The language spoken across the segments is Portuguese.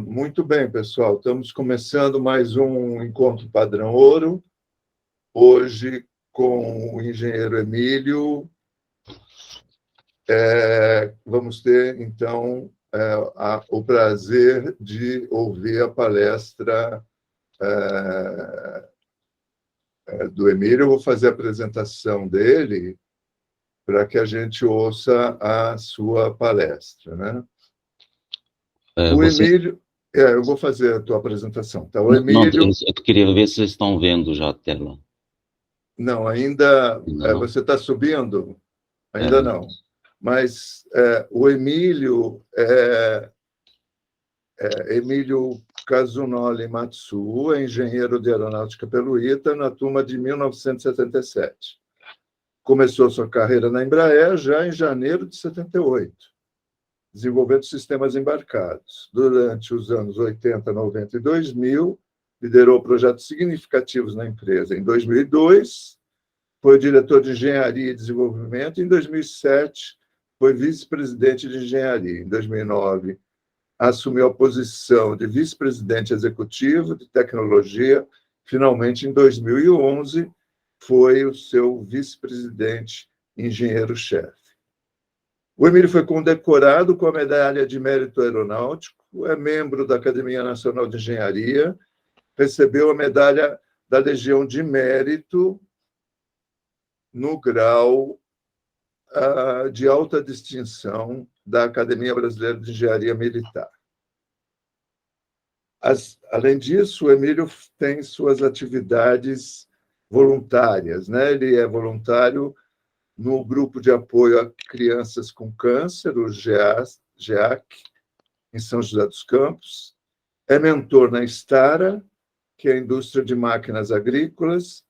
Muito bem, pessoal. Estamos começando mais um Encontro Padrão Ouro, hoje com o engenheiro Emílio. Vamos ter, então, o prazer de ouvir a palestra do Emílio. Eu vou fazer a apresentação dele para que a gente ouça a sua palestra, né? O Emílio... eu vou fazer a tua apresentação. Tá? O Emílio... Não, eu queria ver se vocês estão vendo já a tela. Não, ainda Não. Você está subindo? Ainda não. Mas o Emílio Emílio Kazunori Matsuo, é engenheiro de aeronáutica pelo ITA, na turma de 1977. Começou sua carreira na Embraer já em janeiro de 78, desenvolvendo sistemas embarcados. Durante os anos 80, 90 e 2000, liderou projetos significativos na empresa. Em 2002, foi diretor de engenharia e desenvolvimento. Em 2007, foi vice-presidente de engenharia. Em 2009, assumiu a posição de vice-presidente executivo de tecnologia. Finalmente, em 2011, foi o seu vice-presidente engenheiro-chefe. O Emílio foi condecorado com a Medalha de Mérito Aeronáutico, é membro da Academia Nacional de Engenharia, recebeu a Medalha da Legião de Mérito no grau de alta distinção da Academia Brasileira de Engenharia Militar. Além disso, o Emílio tem suas atividades voluntárias, né? Ele é voluntário no Grupo de Apoio a Crianças com Câncer, o GEAC, em São José dos Campos. É mentor na Stara, que é a indústria de máquinas agrícolas,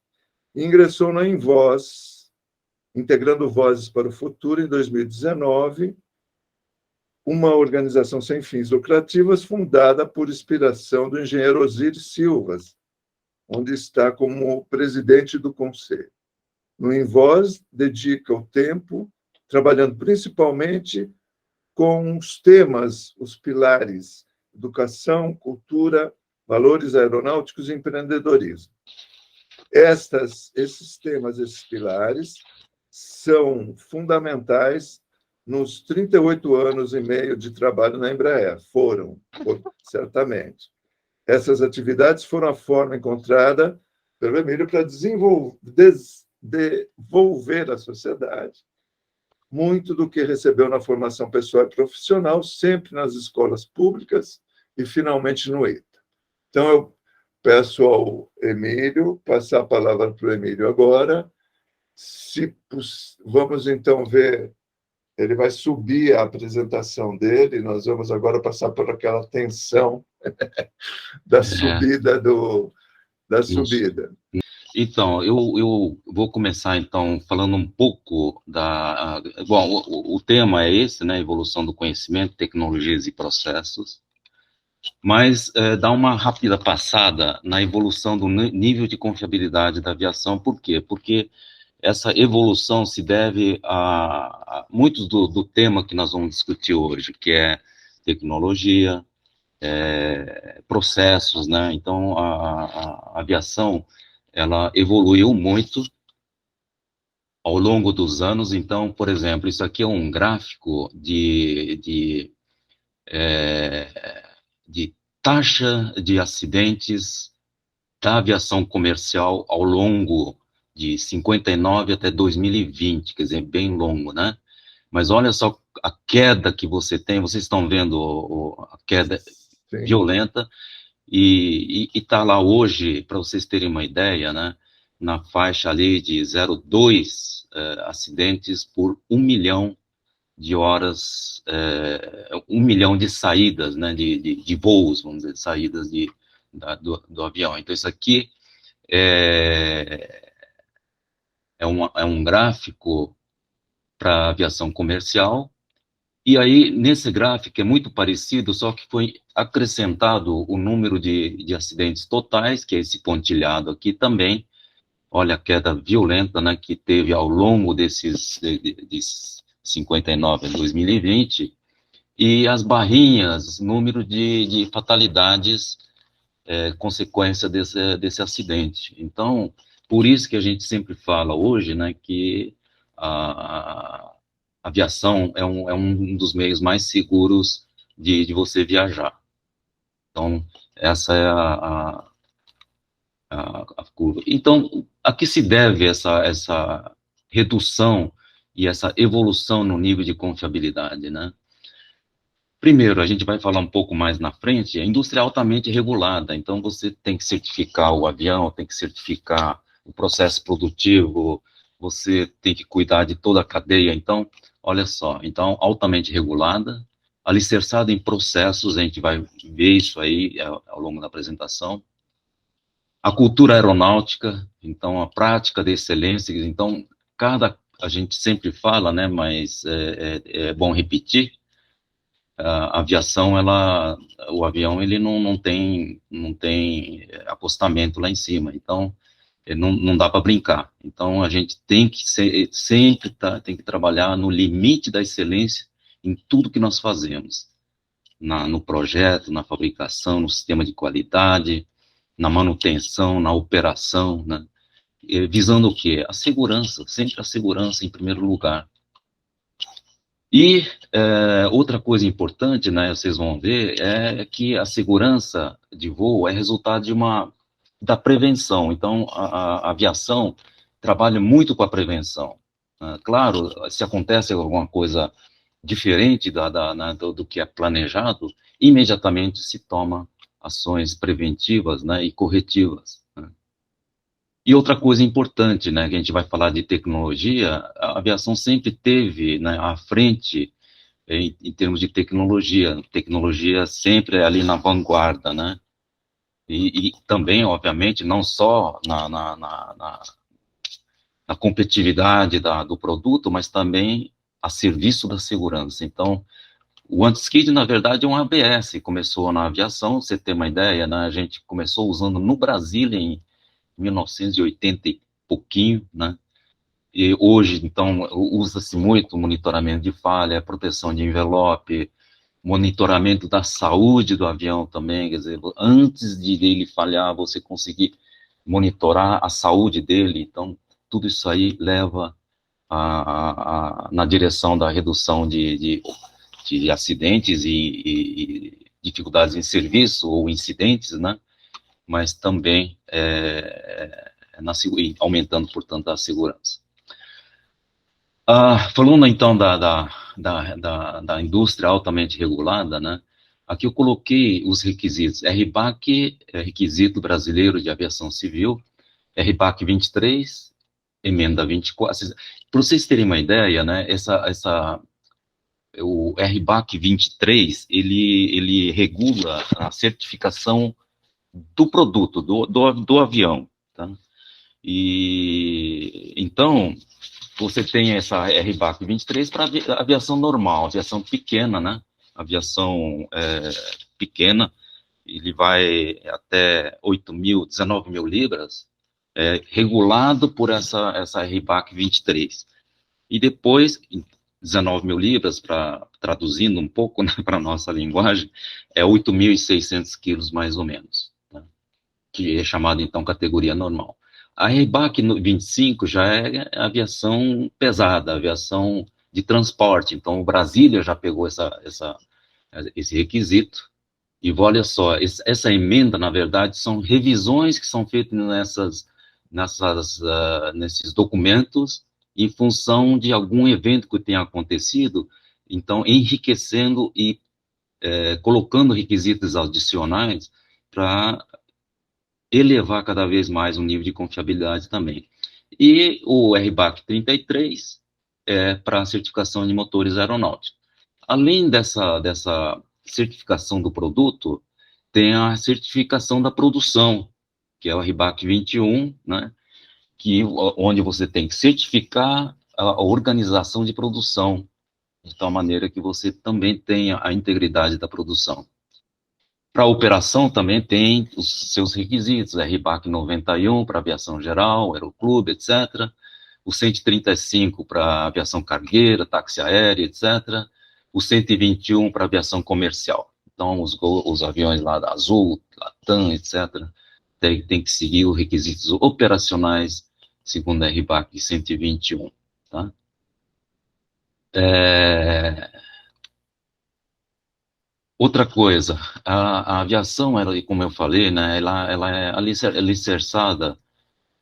e ingressou na Invoz, integrando Vozes para o Futuro, em 2019, uma organização sem fins lucrativos fundada por inspiração do engenheiro Osiris Silva, onde está como presidente do conselho. No Invoz, dedica o tempo trabalhando principalmente com os temas, os pilares: educação, cultura, valores aeronáuticos e empreendedorismo. Esses temas, esses pilares, são fundamentais nos 38 anos e meio de trabalho na Embraer. Foram, certamente. Essas atividades foram a forma encontrada pelo Emílio para devolver à sociedade muito do que recebeu na formação pessoal e profissional, sempre nas escolas públicas e, finalmente, no ITA. Então, eu peço ao Emílio, passar a palavra para o Emílio agora. Vamos, então, ver... Ele vai subir a apresentação dele, nós vamos agora passar por aquela tensão da subida. Da subida. Então, eu vou começar, então, falando um pouco da... Bom, o tema é esse, né? Evolução do conhecimento, tecnologias e processos. Mas dar uma rápida passada na evolução do nível de confiabilidade da aviação. Por quê? Porque essa evolução se deve a muito do tema que nós vamos discutir hoje, que é tecnologia, processos, né? Então, a aviação, ela evoluiu muito ao longo dos anos. Então, por exemplo, isso aqui é um gráfico de taxa de acidentes da aviação comercial ao longo de 59 até 2020, quer dizer, bem longo, né? Mas olha só a queda que você tem, vocês estão vendo a queda Sim. violenta, e está lá hoje, para vocês terem uma ideia, né? Na faixa ali de 0,2 acidentes por 1 milhão de horas, 1 milhão de saídas, né? De voos, vamos dizer, saídas do avião. Então, isso aqui é um gráfico para aviação comercial, e aí, nesse gráfico, é muito parecido, só que foi acrescentado o número de acidentes totais, que é esse pontilhado aqui também. Olha a queda violenta, né, que teve ao longo de 59 a 2020, e as barrinhas, número de fatalidades, consequência desse acidente. Então, por isso que a gente sempre fala hoje, né, que a aviação é um dos meios mais seguros de você viajar. Então, essa é a curva. Então, a que se deve essa redução e essa evolução no nível de confiabilidade, né? Primeiro, a gente vai falar um pouco mais na frente, a indústria é altamente regulada, então você tem que certificar o avião, tem que certificar o processo produtivo, você tem que cuidar de toda a cadeia, então, olha só, então, altamente regulada, alicerçada em processos, a gente vai ver isso aí ao longo da apresentação, a cultura aeronáutica, então, a prática de excelência, então, a gente sempre fala, né, mas é bom repetir, a aviação, o avião, ele não tem acostamento lá em cima, então, não dá para brincar. Então, a gente tem que sempre tem que trabalhar no limite da excelência em tudo que nós fazemos, no projeto, na fabricação, no sistema de qualidade, na manutenção, na operação, né? Visando o quê? A segurança, sempre a segurança em primeiro lugar. E outra coisa importante, né, vocês vão ver, é que a segurança de voo é resultado da prevenção. Então, a aviação trabalha muito com a prevenção. Claro, se acontece alguma coisa diferente do que é planejado, imediatamente se toma ações preventivas, né, e corretivas. Né? E outra coisa importante, né, que a gente vai falar de tecnologia, a aviação sempre teve, né, à frente em termos de tecnologia sempre é ali na vanguarda, né, e também, obviamente, não só na competitividade do produto, mas também a serviço da segurança. Então, o anti-skid, na verdade, é um ABS, começou na aviação, você tem uma ideia, né, a gente começou usando no Brasil em 1980 e pouquinho, né? E hoje, então, usa-se muito monitoramento de falha, proteção de envelope, monitoramento da saúde do avião também, quer dizer, antes de ele falhar, você conseguir monitorar a saúde dele, então, tudo isso aí leva na direção da redução de acidentes e dificuldades em serviço ou incidentes, né? Mas também aumentando, portanto, a segurança. Falando, então, da indústria altamente regulada, né, aqui eu coloquei os requisitos. RBAC, requisito brasileiro de aviação civil, RBAC 23, emenda 24. Para vocês terem uma ideia, né, o RBAC 23, ele regula a certificação do produto, do avião, tá? E, então, você tem essa RBAC 23 para aviação normal, aviação pequena, né? Aviação pequena, ele vai até 19 mil libras, regulado por essa RBAC 23. E depois, 19 mil libras, traduzindo um pouco, né, para a nossa linguagem, é 8.600 quilos mais ou menos, que é chamado, então, categoria normal. A RBAC 25 já é aviação pesada, aviação de transporte, então o Brasília já pegou esse requisito, e olha só, essa emenda, na verdade, são revisões que são feitas nesses documentos em função de algum evento que tenha acontecido, então enriquecendo e colocando requisitos adicionais para elevar cada vez mais o nível de confiabilidade também. E o RBAC 33 é para a certificação de motores aeronáuticos. Além dessa certificação do produto, tem a certificação da produção, que é o RBAC 21, né, onde você tem que certificar a organização de produção, de tal maneira que você também tenha a integridade da produção. Para a operação também tem os seus requisitos, RBAC 91 para aviação geral, aeroclube, etc. O 135 para aviação cargueira, táxi aéreo, etc. o 121 para aviação comercial. Então, os aviões lá da Azul, Latam, etc., tem que seguir os requisitos operacionais segundo a RBAC 121, tá? Outra coisa, a aviação, ela, como eu falei, né, ela é alicerçada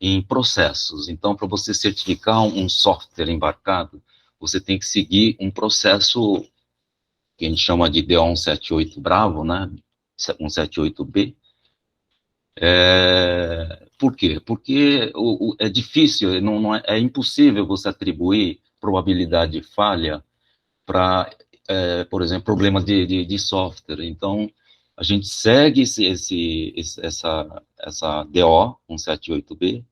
em processos. Então, para você certificar um software embarcado, você tem que seguir um processo que a gente chama de DO178 Bravo, né, 178B. Por quê? Porque é difícil, é impossível você atribuir probabilidade de falha para, por exemplo, problemas de software. Então, a gente segue essa DO 178B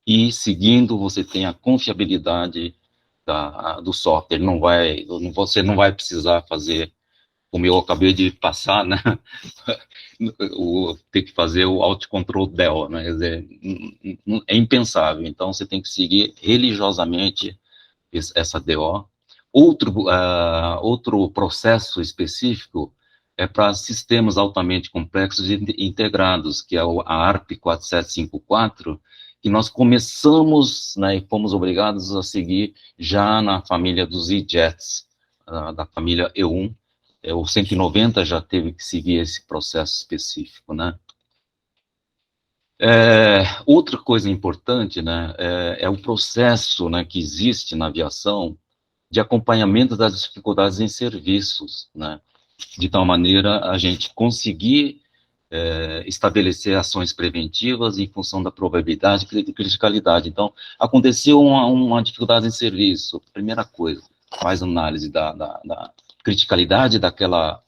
e, seguindo, você tem a confiabilidade do software. Você não vai precisar fazer, como eu acabei de passar, né? Ter que fazer o autocontrol DEO, né? Quer dizer, é impensável. Então, você tem que seguir religiosamente essa DO. Outro processo específico é para sistemas altamente complexos e integrados, que é a ARP 4754, que nós começamos, né, e fomos obrigados a seguir já na família dos E-Jets, da família E1. O 190 já teve que seguir esse processo específico, né? Outra coisa importante, né, é o processo, né, que existe na aviação de acompanhamento das dificuldades em serviços, né, de tal maneira a gente conseguir estabelecer ações preventivas em função da probabilidade e criticalidade. Então, aconteceu uma dificuldade em serviço, primeira coisa, faz análise da criticalidade daquela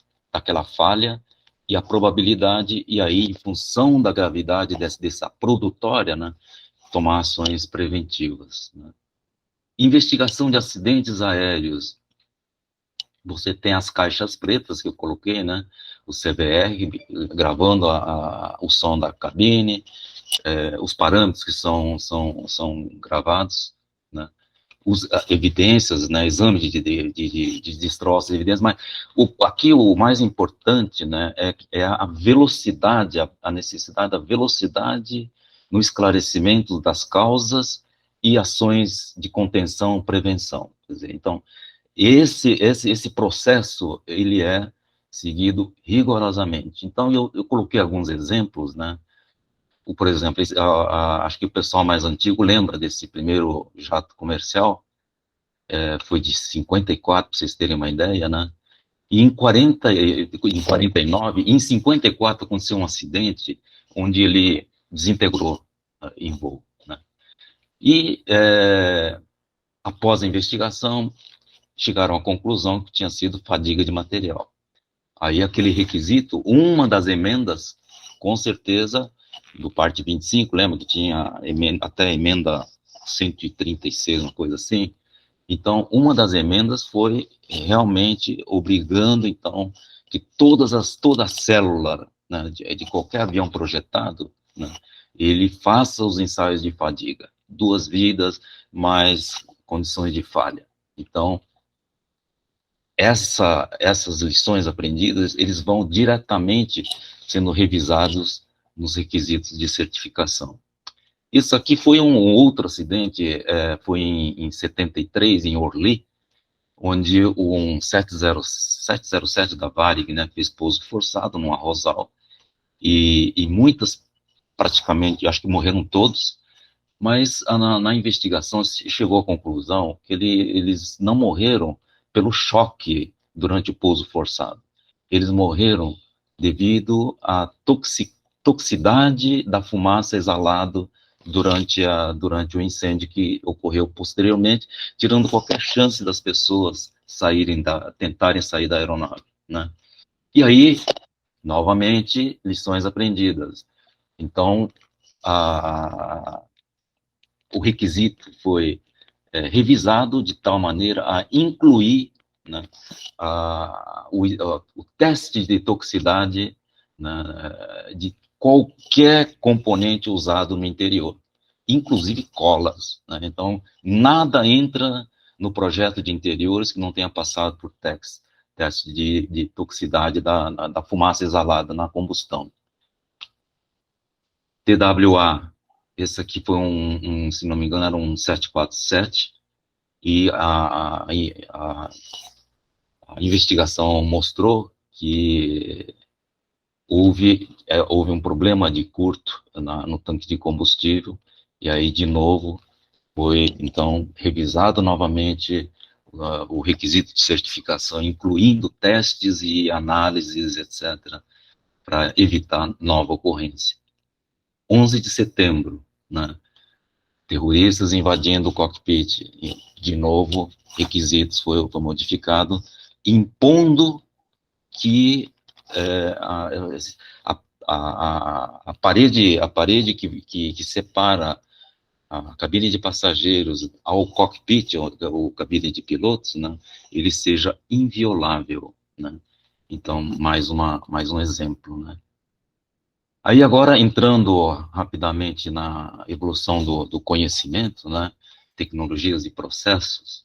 falha e a probabilidade, e aí, em função da gravidade dessa produtória, né, tomar ações preventivas, né. Investigação de acidentes aéreos. Você tem as caixas pretas que eu coloquei, né? O CBR, gravando o som da cabine, os parâmetros que são gravados, né? Evidências, né? Exame de destroços, evidências, mas aqui o mais importante, né? É a velocidade, a necessidade da velocidade no esclarecimento das causas e ações de contenção, prevenção. Quer dizer, então, esse processo, ele é seguido rigorosamente. Então, eu coloquei alguns exemplos, né? Por exemplo, acho que o pessoal mais antigo lembra desse primeiro jato comercial, foi de 54, para vocês terem uma ideia, né? E em 49, em 54 aconteceu um acidente onde ele desintegrou em voo, né? E, após a investigação, chegaram à conclusão que tinha sido fadiga de material. Aí aquele requisito, uma das emendas, com certeza, do parte 25, lembra que tinha até a emenda 136, uma coisa assim? Então, uma das emendas foi realmente obrigando, então, que toda a célula, né, de qualquer avião projetado, né, ele faça os ensaios de fadiga. 2 vidas, mais condições de falha. Então, essas lições aprendidas, eles vão diretamente sendo revisados nos requisitos de certificação. Isso aqui foi um outro acidente, foi em 73, em Orly, onde um 707 da Varig, né, fez pouso forçado num arrozal, e muitas, praticamente, acho que morreram todos, mas na investigação se chegou à conclusão que eles não morreram pelo choque durante o pouso forçado. Eles morreram devido à toxicidade da fumaça exalada durante o incêndio que ocorreu posteriormente, tirando qualquer chance das pessoas tentarem sair da aeronave, né? E aí, novamente, lições aprendidas. Então, o requisito foi revisado de tal maneira a incluir, né, o teste de toxicidade, né, de qualquer componente usado no interior, inclusive colas, né? Então, nada entra no projeto de interiores que não tenha passado por teste de toxicidade da fumaça exalada na combustão. TWA, esse aqui foi se não me engano, era um 747, e a investigação mostrou que houve um problema de curto no tanque de combustível, e aí, de novo, foi, então, revisado novamente o requisito de certificação, incluindo testes e análises, etc., para evitar nova ocorrência. 11 de setembro, né? Terroristas invadindo o cockpit, e, de novo, requisitos foi modificado, impondo que a parede que separa a cabine de passageiros ao cockpit, ou cabine de pilotos, né, ele seja inviolável, né? Então, mais um exemplo, né? Aí agora, entrando rapidamente na evolução do conhecimento, né, tecnologias e processos,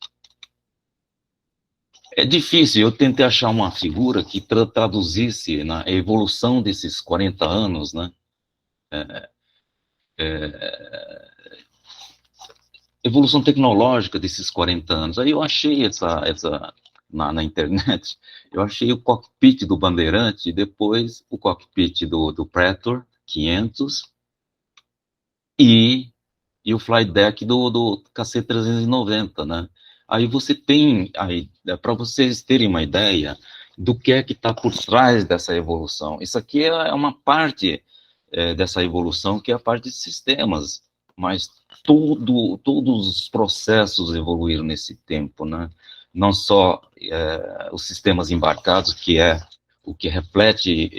é difícil, eu tentei achar uma figura que traduzisse a evolução desses 40 anos, né, evolução tecnológica desses 40 anos. Aí eu achei na internet, eu achei o cockpit do Bandeirante, e depois o cockpit do Praetor 500 e o flight deck do KC-390, né? Aí você tem, para vocês terem uma ideia do que é que está por trás dessa evolução. Isso aqui é uma parte dessa evolução, que é a parte de sistemas, mas todos os processos evoluíram nesse tempo, né? Não só os sistemas embarcados, que é o que reflete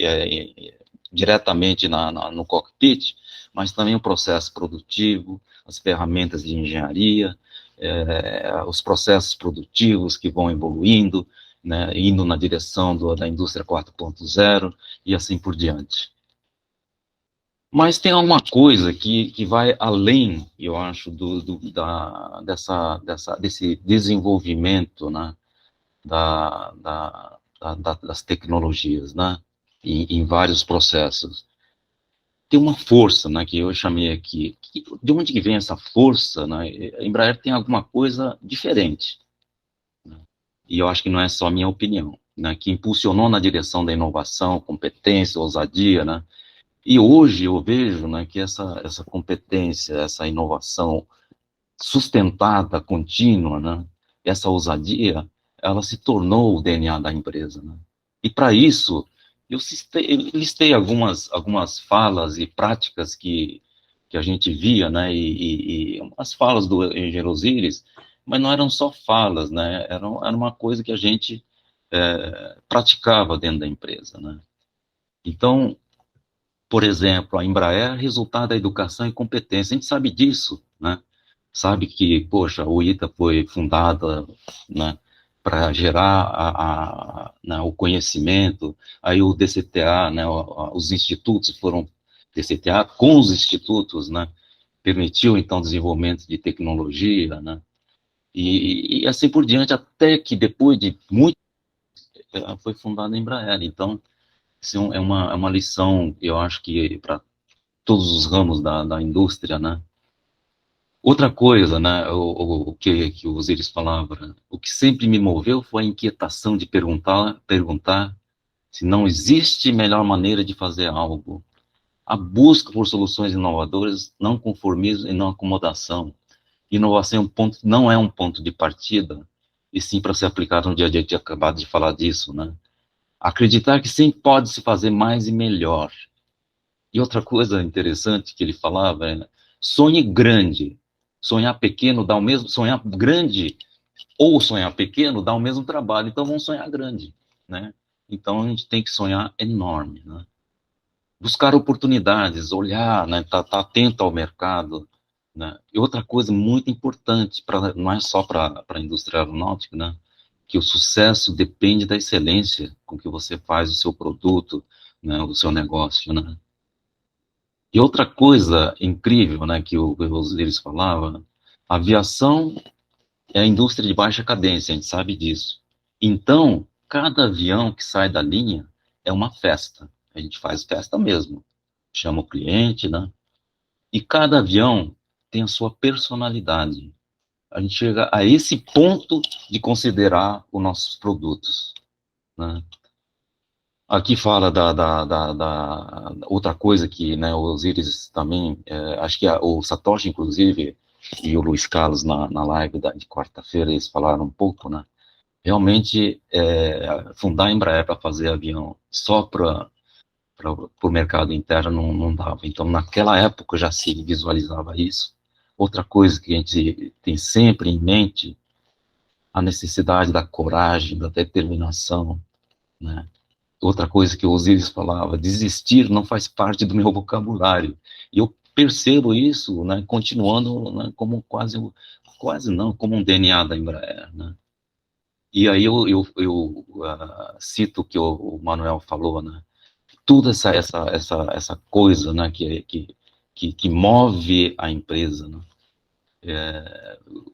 diretamente no cockpit, mas também o processo produtivo, as ferramentas de engenharia, os processos produtivos que vão evoluindo, né, indo na direção da indústria 4.0 e assim por diante. Mas tem alguma coisa que vai além, eu acho, desse desenvolvimento, né, das tecnologias, né, em vários processos. Tem uma força, né, que eu chamei aqui. De onde que vem essa força, né? A Embraer tem alguma coisa diferente, né? E eu acho que não é só a minha opinião, né, que impulsionou na direção da inovação, competência, ousadia, né? E hoje eu vejo, né, que essa competência, essa inovação sustentada, contínua, né, essa ousadia, ela se tornou o DNA da empresa, né? E para isso, eu listei algumas falas e práticas que a gente via, né, e as falas do engenheiro Osiris, mas não eram só falas, né, era uma coisa que a gente praticava dentro da empresa, né? Então, por exemplo, a Embraer é resultado da educação e competência. A gente sabe disso, né? Sabe que, poxa, o ITA foi fundada, né, para gerar né, o conhecimento. Aí o DCTA, né, os institutos foram DCTA com os institutos, né, permitiu então o desenvolvimento de tecnologia, né? E assim por diante, até que depois de muito foi fundada a Embraer. Então, isso é uma lição, eu acho que para todos os ramos da indústria, né? Outra coisa, né, o que o Osiris falava, né, o que sempre me moveu foi a inquietação de perguntar se não existe melhor maneira de fazer algo. A busca por soluções inovadoras, não conformismo e não acomodação. Inovação não é um ponto de partida, e sim para ser aplicado no dia a dia, que acabado de falar disso, né? Acreditar que sempre pode se fazer mais e melhor. E outra coisa interessante que ele falava é: sonhe grande. Sonhar pequeno dá o mesmo, sonhar grande ou sonhar pequeno dá o mesmo trabalho. Então vamos sonhar grande, né? Então a gente tem que sonhar enorme, né? Buscar oportunidades, olhar, né? Tá atento ao mercado, né? E outra coisa muito importante, não é só para a indústria aeronáutica, né? Que o sucesso depende da excelência com que você faz o seu produto, né? O seu negócio, né? E outra coisa incrível, né, que o Osiris falava, a aviação é a indústria de baixa cadência, a gente sabe disso. Então, cada avião que sai da linha é uma festa. A gente faz festa mesmo. Chama o cliente, né? E cada avião tem a sua personalidade. A gente chega a esse ponto de considerar os nossos produtos, né? Aqui fala da outra coisa que, né, o Osiris também, acho que o Satoshi, inclusive, e o Luiz Carlos na live de quarta-feira, eles falaram um pouco, né? Realmente, fundar a Embraer para fazer avião só para o mercado interno não dava. Então, naquela época já se visualizava isso. Outra coisa que a gente tem sempre em mente, a necessidade da coragem, da determinação, né? Outra coisa que o Osiris falava, desistir não faz parte do meu vocabulário. E eu percebo isso, né, continuando, né, como quase não, como um DNA da Embraer, né? E aí eu cito o que o Manuel falou, né? Toda essa coisa, né, que move a empresa, né?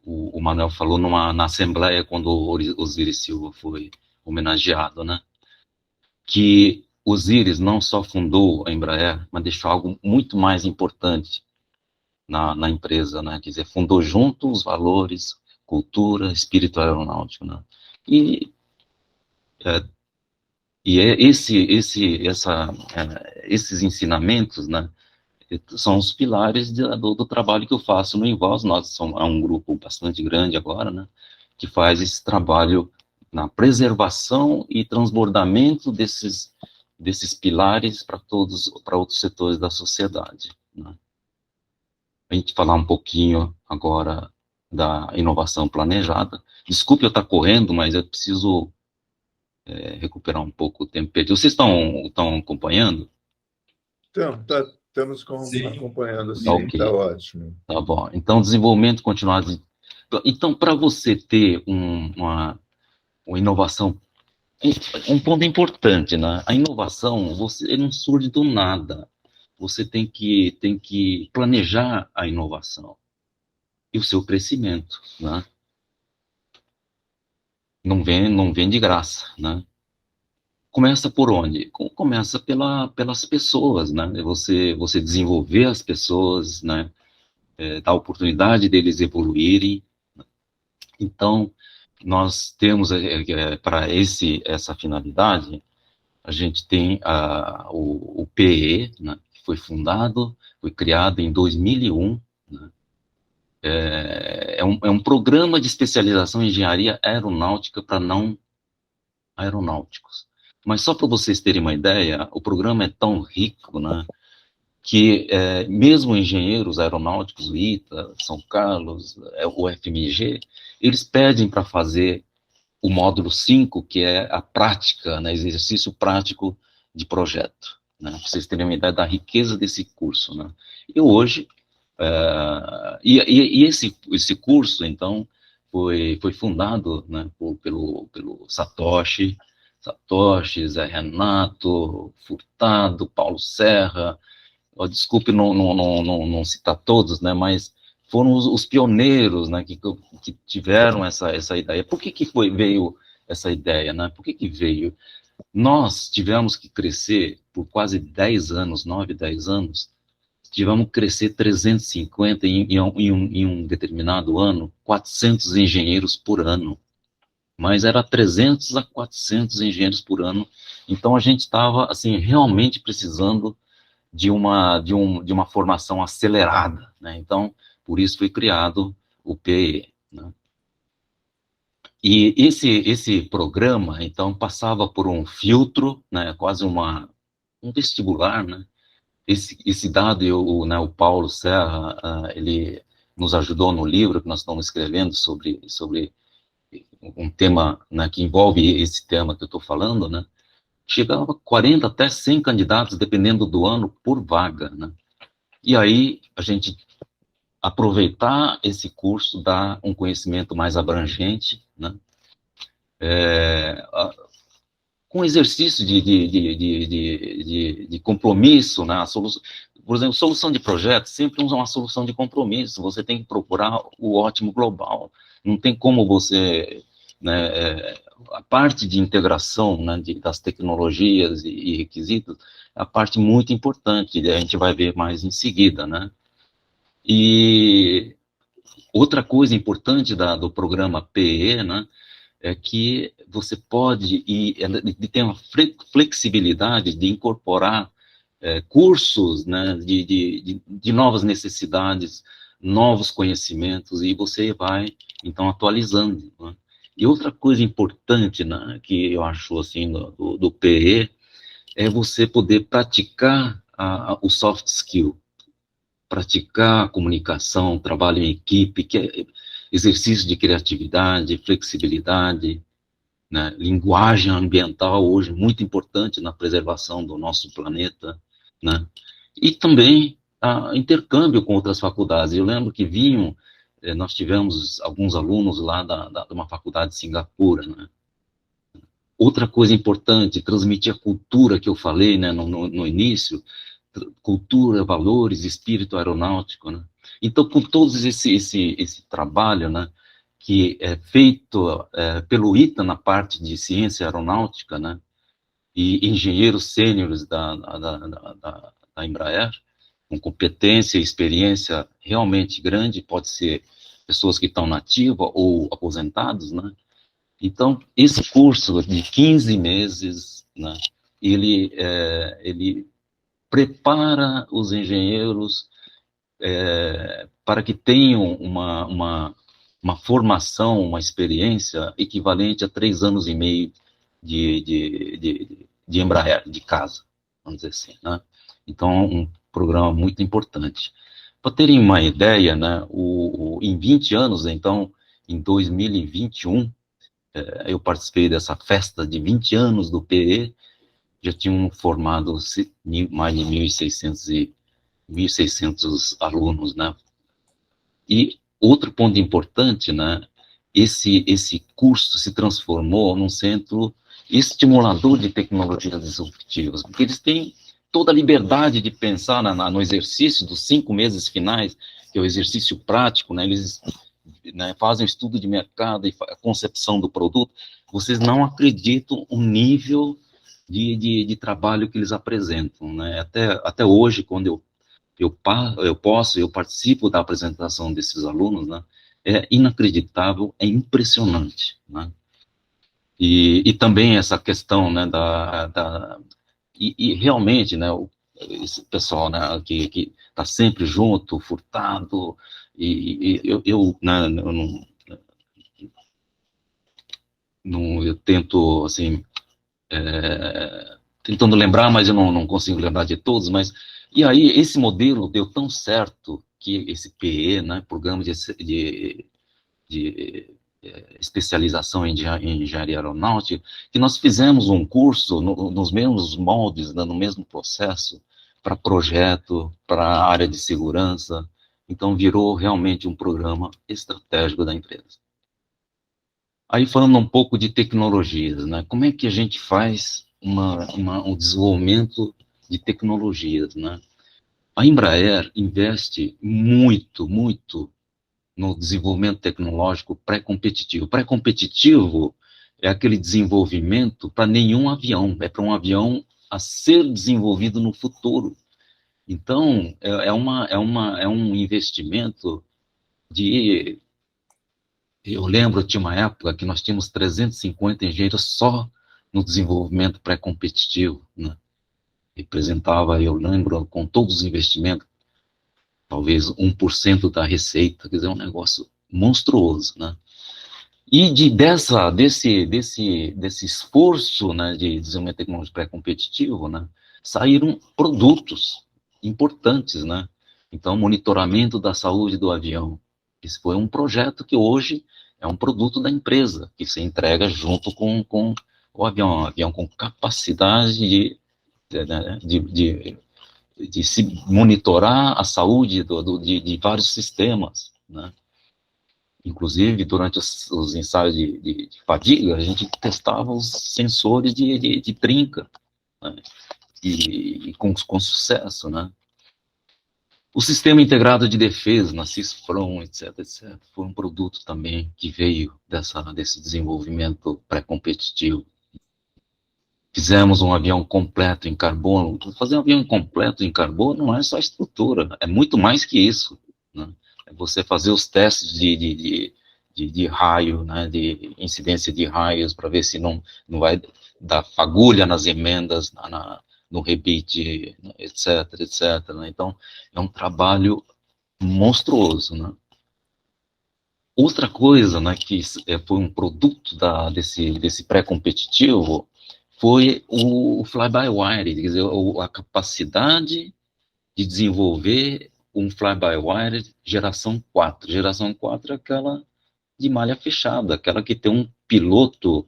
O Manuel falou na Assembleia, quando o Osiris Silva foi homenageado, né? Que Osiris não só fundou a Embraer, mas deixou algo muito mais importante na empresa, né? Quer dizer, fundou junto os valores, cultura, espírito aeronáutico, né? E, é, esses ensinamentos, né? São os pilares do trabalho que eu faço no Invoz. Nós somos um grupo bastante grande agora, né? Que faz esse trabalho na preservação e transbordamento desses pilares para outros setores da sociedade, né? A gente falar um pouquinho agora da inovação planejada. Desculpe eu estar correndo, mas eu preciso recuperar um pouco o tempo perdido. Vocês estão acompanhando? Então, estamos acompanhando, sim, Ok, está ótimo. tá bom. Então, desenvolvimento continuado. Então, para você ter uma inovação, um ponto importante, né? A inovação, você não surge do nada. Você tem que planejar a inovação e o seu crescimento, né? Não vem de graça, né? Começa por onde? Começa pelas pessoas, né? Você desenvolver as pessoas, né? Dar oportunidade deles evoluírem. Então, nós temos para essa finalidade, a gente tem o PE, né, que foi criado em 2001, né, é um programa de especialização em engenharia aeronáutica para não aeronáuticos. Mas só para vocês terem uma ideia, o programa é tão rico, né, que mesmo engenheiros aeronáuticos, o ITA, São Carlos, o FMG, eles pedem para fazer o módulo 5, que é a prática, né, exercício prático de projeto, né, para vocês terem uma ideia da riqueza desse curso, né. E hoje, esse curso, então, foi fundado, né, pelo Satoshi, Zé Renato, Furtado, Paulo Serra. Desculpe não citar todos, né, mas foram os pioneiros, né, que tiveram essa ideia. Por que veio essa ideia, né? Por que veio? Nós tivemos que crescer por quase 10 anos, 9, 10 anos, tivemos que crescer 350 em um determinado ano, 400 engenheiros por ano. Mas era 300 a 400 engenheiros por ano. Então a gente estava assim realmente precisando de uma formação acelerada, né? Então, por isso foi criado o PE, né? E esse programa, então, passava por um filtro, né? Quase um vestibular, né? Esse dado, né, o Paulo Serra, ele nos ajudou no livro que nós estamos escrevendo sobre um tema, né, que envolve esse tema que eu estou falando, né? Chegava a 40 até 100 candidatos, dependendo do ano, por vaga, né? E aí, a gente aproveitar esse curso, dar um conhecimento mais abrangente, né? Com exercício de compromisso, né? Por exemplo, solução de projeto sempre usa uma solução de compromisso. Você tem que procurar o ótimo global. Não tem como você, né, a parte de integração, né, das tecnologias e requisitos, é a parte muito importante, a gente vai ver mais em seguida, né? E outra coisa importante do programa PE, né, é que você pode ter uma flexibilidade de incorporar cursos, né, de novas necessidades, novos conhecimentos, e você vai, então, atualizando, né? E outra coisa importante, né, que eu acho, assim, do PE, é você poder praticar o soft skill, praticar a comunicação, trabalho em equipe, que é exercício de criatividade, flexibilidade, né, linguagem ambiental hoje muito importante na preservação do nosso planeta, né, e também intercâmbio com outras faculdades. Eu lembro que nós tivemos alguns alunos lá de uma faculdade de Singapura, né. Outra coisa importante, transmitir a cultura que eu falei, né, no início, cultura, valores, espírito aeronáutico, né? Então, com todos esse trabalho, né, que é feito pelo ITA na parte de ciência aeronáutica, né, e engenheiros sêniores da Embraer, com competência e experiência realmente grande, pode ser pessoas que estão na ativa ou aposentados, né? Então, esse curso de 15 meses, né, ele prepara os engenheiros para que tenham uma formação, uma experiência equivalente a 3 anos e meio de Embraer, de casa, vamos dizer assim, né? Então, um programa muito importante. Para terem uma ideia, né, em 20 anos, então, em 2021, eu participei dessa festa de 20 anos do PE, já tinham formado mais de 1.600 alunos, né? E outro ponto importante, né? Esse curso se transformou num centro estimulador de tecnologias disruptivas, porque eles têm toda a liberdade de pensar no exercício dos 5 meses finais, que é o exercício prático, né? Eles, né, fazem estudo de mercado e a concepção do produto. Vocês não acreditam o nível de trabalho que eles apresentam, né? Até hoje, quando eu participo da apresentação desses alunos, né? É inacreditável, é impressionante, né? E também essa questão, né, e realmente, né, esse pessoal, né, que está sempre junto, furtado, né, eu tento, assim, tentando lembrar, mas eu não consigo lembrar de todos, mas, e aí, esse modelo deu tão certo que esse PE, né, Programa de especialização em engenharia aeronáutica, que nós fizemos um curso nos mesmos moldes, né, no mesmo processo, para projeto, para a área de segurança, então virou realmente um programa estratégico da empresa. Aí falando um pouco de tecnologias, né? Como é que a gente faz um desenvolvimento de tecnologias, né? A Embraer investe muito, muito no desenvolvimento tecnológico pré-competitivo. Pré-competitivo é aquele desenvolvimento para nenhum avião, é para um avião a ser desenvolvido no futuro. Então, é um investimento de... Eu lembro, tinha uma época que nós tínhamos 350 engenheiros só no desenvolvimento pré-competitivo, né? Representava, eu lembro, com todos os investimentos, talvez 1% da receita, quer dizer, um negócio monstruoso, né? E desse esforço, né, de desenvolvimento tecnológico pré-competitivo, né, saíram produtos importantes, né? Então, monitoramento da saúde do avião. Esse foi um projeto que hoje é um produto da empresa, que se entrega junto com o avião, um avião com capacidade de se monitorar a saúde de vários sistemas, né? Inclusive, durante os ensaios de fadiga, a gente testava os sensores de trinca, né? E com sucesso, né? O Sistema Integrado de Defesa, na CISFRON, etc., etc., foi um produto também que veio desse desenvolvimento pré-competitivo. Fizemos um avião completo em carbono. Fazer um avião completo em carbono não é só estrutura, é muito mais que isso, né? É você fazer os testes de raio, né, de incidência de raios, para ver se não vai dar fagulha nas emendas, no rebite, etc., etc., né? Então, é um trabalho monstruoso, né? Outra coisa, né, que foi um produto desse pré-competitivo foi o fly-by-wire, quer dizer, a capacidade de desenvolver um fly-by-wire geração 4. Geração 4 é aquela de malha fechada, aquela que tem um piloto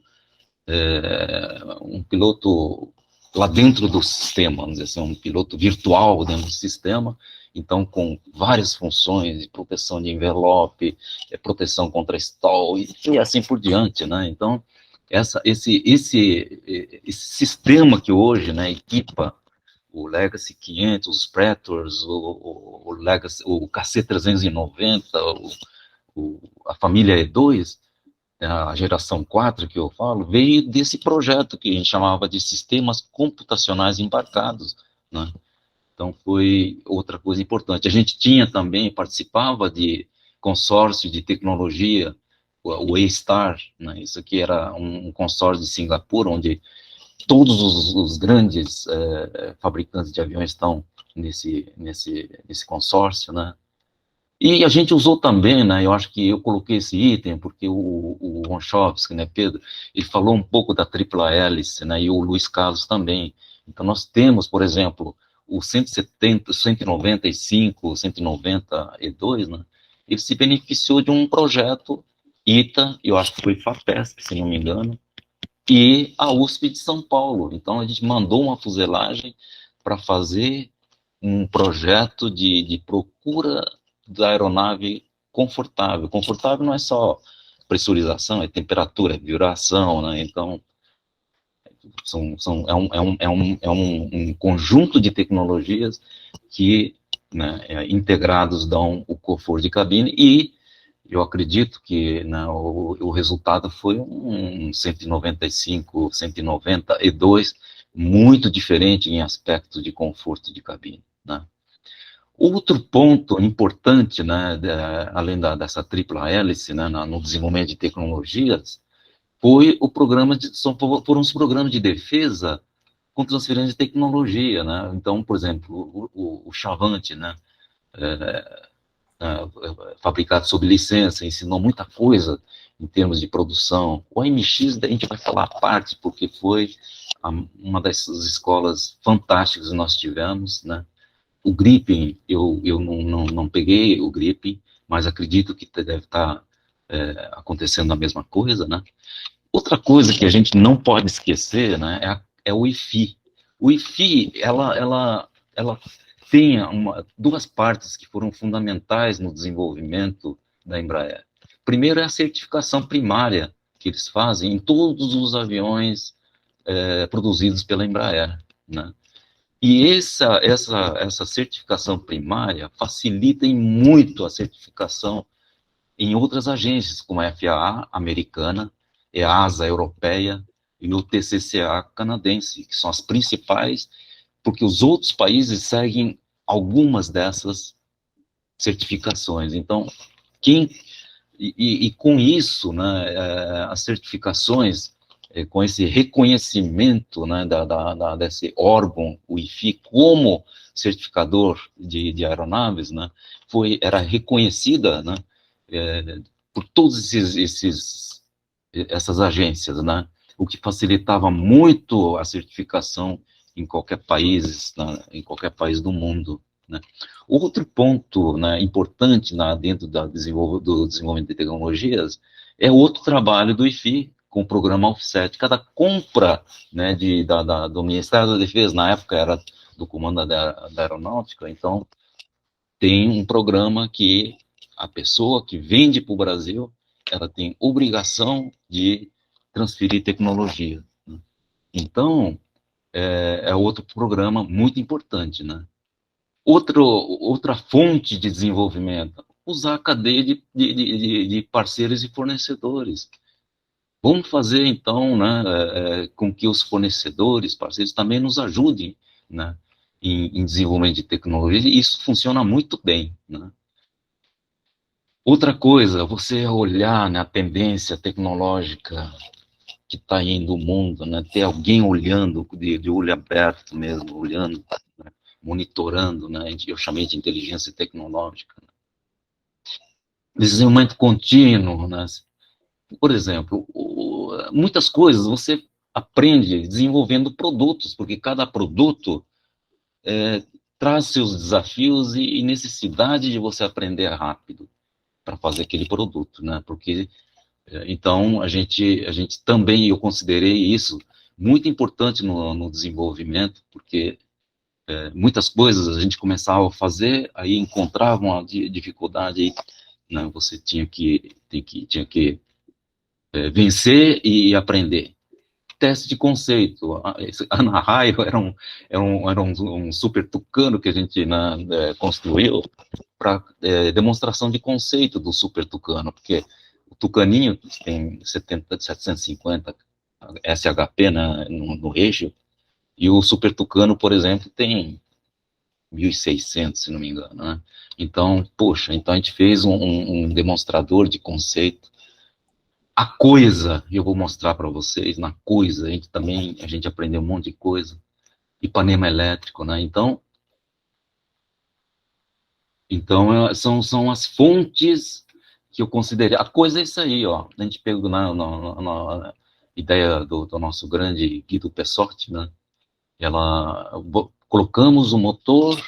lá dentro do sistema, vamos dizer assim, um piloto virtual dentro do sistema, então com várias funções de proteção de envelope, proteção contra stall e assim por diante, né? Então, esse sistema que hoje, né, equipa o Legacy 500, os Pretors, o KC390, a família E2, a geração 4 que eu falo, veio desse projeto que a gente chamava de sistemas computacionais embarcados, né? Então foi outra coisa importante. A gente tinha também, participava de consórcio de tecnologia, o A-Star, né? Isso aqui era um consórcio de Singapura, onde todos os grandes fabricantes de aviões estão nesse consórcio, né? E a gente usou também, né, eu acho que eu coloquei esse item, porque o Ronchowski, né, Pedro, ele falou um pouco da tripla hélice, né, e o Luiz Carlos também. Então nós temos, por exemplo, o 170, 195, 190E2, né, ele se beneficiou de um projeto ITA, eu acho que foi FAPESP, se não me engano, e a USP de São Paulo. Então a gente mandou uma fuselagem para fazer um projeto de procura da aeronave confortável. Confortável não é só pressurização, é temperatura, é vibração, né? Então, é um conjunto de tecnologias que, né, integrados dão o conforto de cabine e eu acredito que, né, o resultado foi um 195, 190E2 muito diferente em aspecto de conforto de cabine, né? Outro ponto importante, né, além dessa tripla hélice, né, no desenvolvimento de tecnologias, foi foram os programas de defesa com transferência de tecnologia, né? Então, por exemplo, o Chavante, né, fabricado sob licença, ensinou muita coisa em termos de produção. O AMX, a gente vai falar à parte, porque foi uma dessas escolas fantásticas que nós tivemos, né? O Gripen, eu não peguei o Gripen, mas acredito que deve estar acontecendo a mesma coisa, né? Outra coisa que a gente não pode esquecer, né, é o IFI. O IFI, ela tem duas partes que foram fundamentais no desenvolvimento da Embraer. Primeiro é a certificação primária que eles fazem em todos os aviões produzidos pela Embraer, né? E essa certificação primária facilita em muito a certificação em outras agências, como a FAA americana, EASA europeia e o TCCA canadense, que são as principais, porque os outros países seguem algumas dessas certificações. Então, com isso, né, as certificações, com esse reconhecimento, né, desse órgão, o IFI, como certificador de aeronaves, né, era reconhecida, né, por todas essas agências, né, o que facilitava muito a certificação em qualquer país, em qualquer país do mundo, né. Outro ponto, né, importante dentro do desenvolvimento de tecnologias é outro trabalho do IFI, com o programa Offset. Cada compra, né, do Ministério da Defesa, na época era do Comando da Aeronáutica, então tem um programa que a pessoa que vende para o Brasil, ela tem obrigação de transferir tecnologia, né? Então, é outro programa muito importante, né? Outra fonte de desenvolvimento, usar a cadeia de parceiros e fornecedores. Vamos fazer, então, né, com que os fornecedores, parceiros, também nos ajudem, né, em desenvolvimento de tecnologia, e isso funciona muito bem, né. Outra coisa, você olhar, né, a tendência tecnológica que está indo o mundo, né, ter alguém olhando, de olho aberto mesmo, olhando, né, monitorando, né, eu chamei de inteligência tecnológica. Desenvolvimento contínuo, né, por exemplo, muitas coisas você aprende desenvolvendo produtos, porque cada produto traz seus desafios e necessidade de você aprender rápido para fazer aquele produto, né? Porque então a gente também, eu considerei isso muito importante no desenvolvimento, porque muitas coisas a gente começava a fazer, aí encontrava uma dificuldade, aí, né, você tinha que vencer e aprender. Teste de conceito. A Anaheim era um super tucano que a gente, né, construiu para demonstração de conceito do super tucano, porque o tucaninho tem 750 SHP, né, no eixo, e o super tucano, por exemplo, tem 1.600, se não me engano, né? Então, poxa, então a gente fez um demonstrador de conceito. A coisa, eu vou mostrar para vocês, na coisa, a gente aprendeu um monte de coisa. Ipanema elétrico, né? Então são as fontes que eu considerei. A coisa é isso aí, ó. A gente pegou na ideia do nosso grande Guido Pessotti, né? Colocamos o motor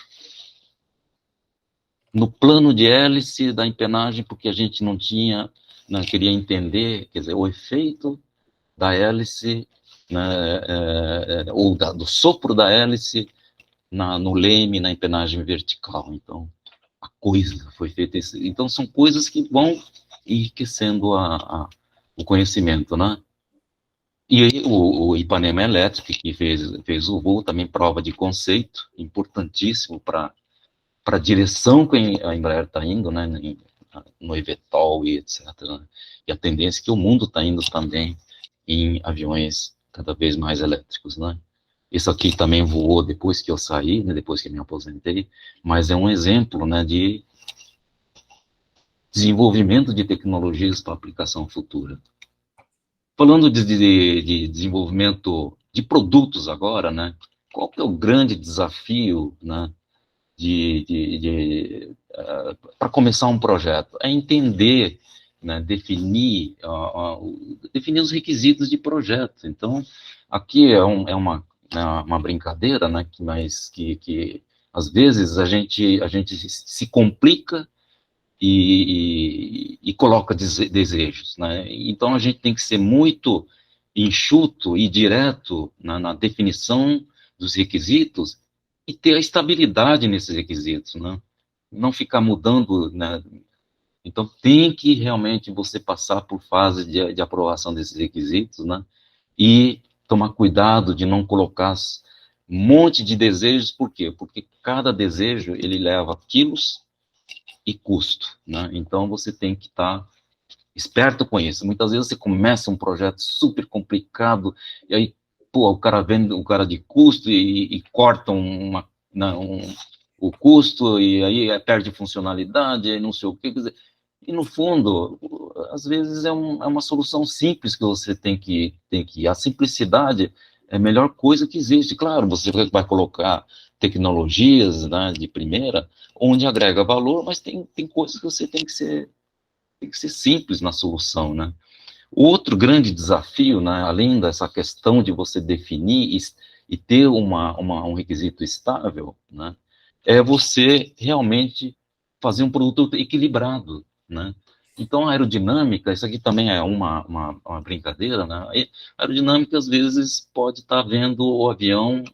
no plano de hélice da empenagem, porque a gente não queria entender, quer dizer, o efeito da hélice, né, ou do sopro da hélice no leme, na empenagem vertical. Então, a coisa foi feita. Então, são coisas que vão enriquecendo o conhecimento, né? E aí, o Ipanema Elétrico, que fez o voo, também prova de conceito, importantíssimo para a direção que a Embraer está indo, né? No eVTOL e etc. Né? E a tendência é que o mundo está indo também em aviões cada vez mais elétricos, né? Isso aqui também voou depois que eu saí, né, depois que me aposentei, mas é um exemplo, né, de desenvolvimento de tecnologias para aplicação futura. Falando de desenvolvimento de produtos agora, né, qual que é o grande desafio, né, para começar um projeto? É entender, né, definir os requisitos de projeto. Então, aqui é uma brincadeira, né, mas que às vezes a gente se complica e coloca desejos, né? Então a gente tem que ser muito enxuto e direto na definição dos requisitos e ter a estabilidade nesses requisitos, né? Não ficar mudando, né? Então tem que realmente você passar por fase de aprovação desses requisitos, né? E tomar cuidado de não colocar um monte de desejos, por quê? Porque cada desejo, ele leva quilos e custo, né? Então, você tem que estar esperto com isso. Muitas vezes você começa um projeto super complicado, e aí, pô, o cara vende o cara de custo e corta o custo, e aí perde funcionalidade, e não sei o quê, quer dizer, e no fundo, às vezes é uma solução simples que você tem que. A simplicidade é a melhor coisa que existe. Claro, você vai colocar tecnologias, né, de primeira, onde agrega valor, mas tem coisas que você tem que ser simples na solução, né? Outro grande desafio, né, além dessa questão de você definir e ter um requisito estável, né, é você realmente fazer um produto equilibrado, né? Então, a aerodinâmica, isso aqui também é uma brincadeira, né? A aerodinâmica, às vezes, pode estar vendo o avião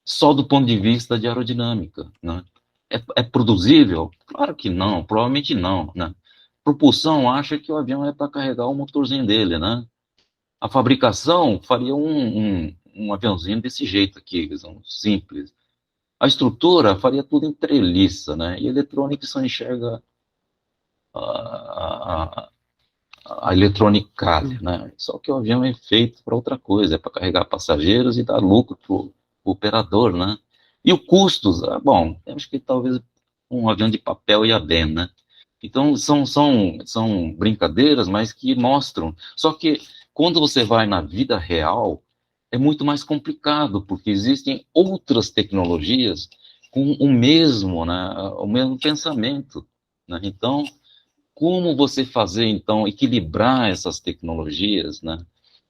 só do ponto de vista de aerodinâmica, né? É produzível? Claro que não, provavelmente não, né? Propulsão acha que o avião é para carregar o motorzinho dele, né? A fabricação faria um aviãozinho desse jeito aqui, simples. A estrutura faria tudo em treliça, né? E a eletrônica só enxerga a, a eletronicália, né? Só que o avião é feito para outra coisa, é para carregar passageiros e dar lucro para o operador, né? E o custos, bom, eu acho que talvez um avião de papel ia bem, né? Então, são brincadeiras, mas que mostram. Só que quando você vai na vida real, é muito mais complicado, porque existem outras tecnologias com né, o mesmo pensamento, né? Então, como você fazer, então, equilibrar essas tecnologias, né?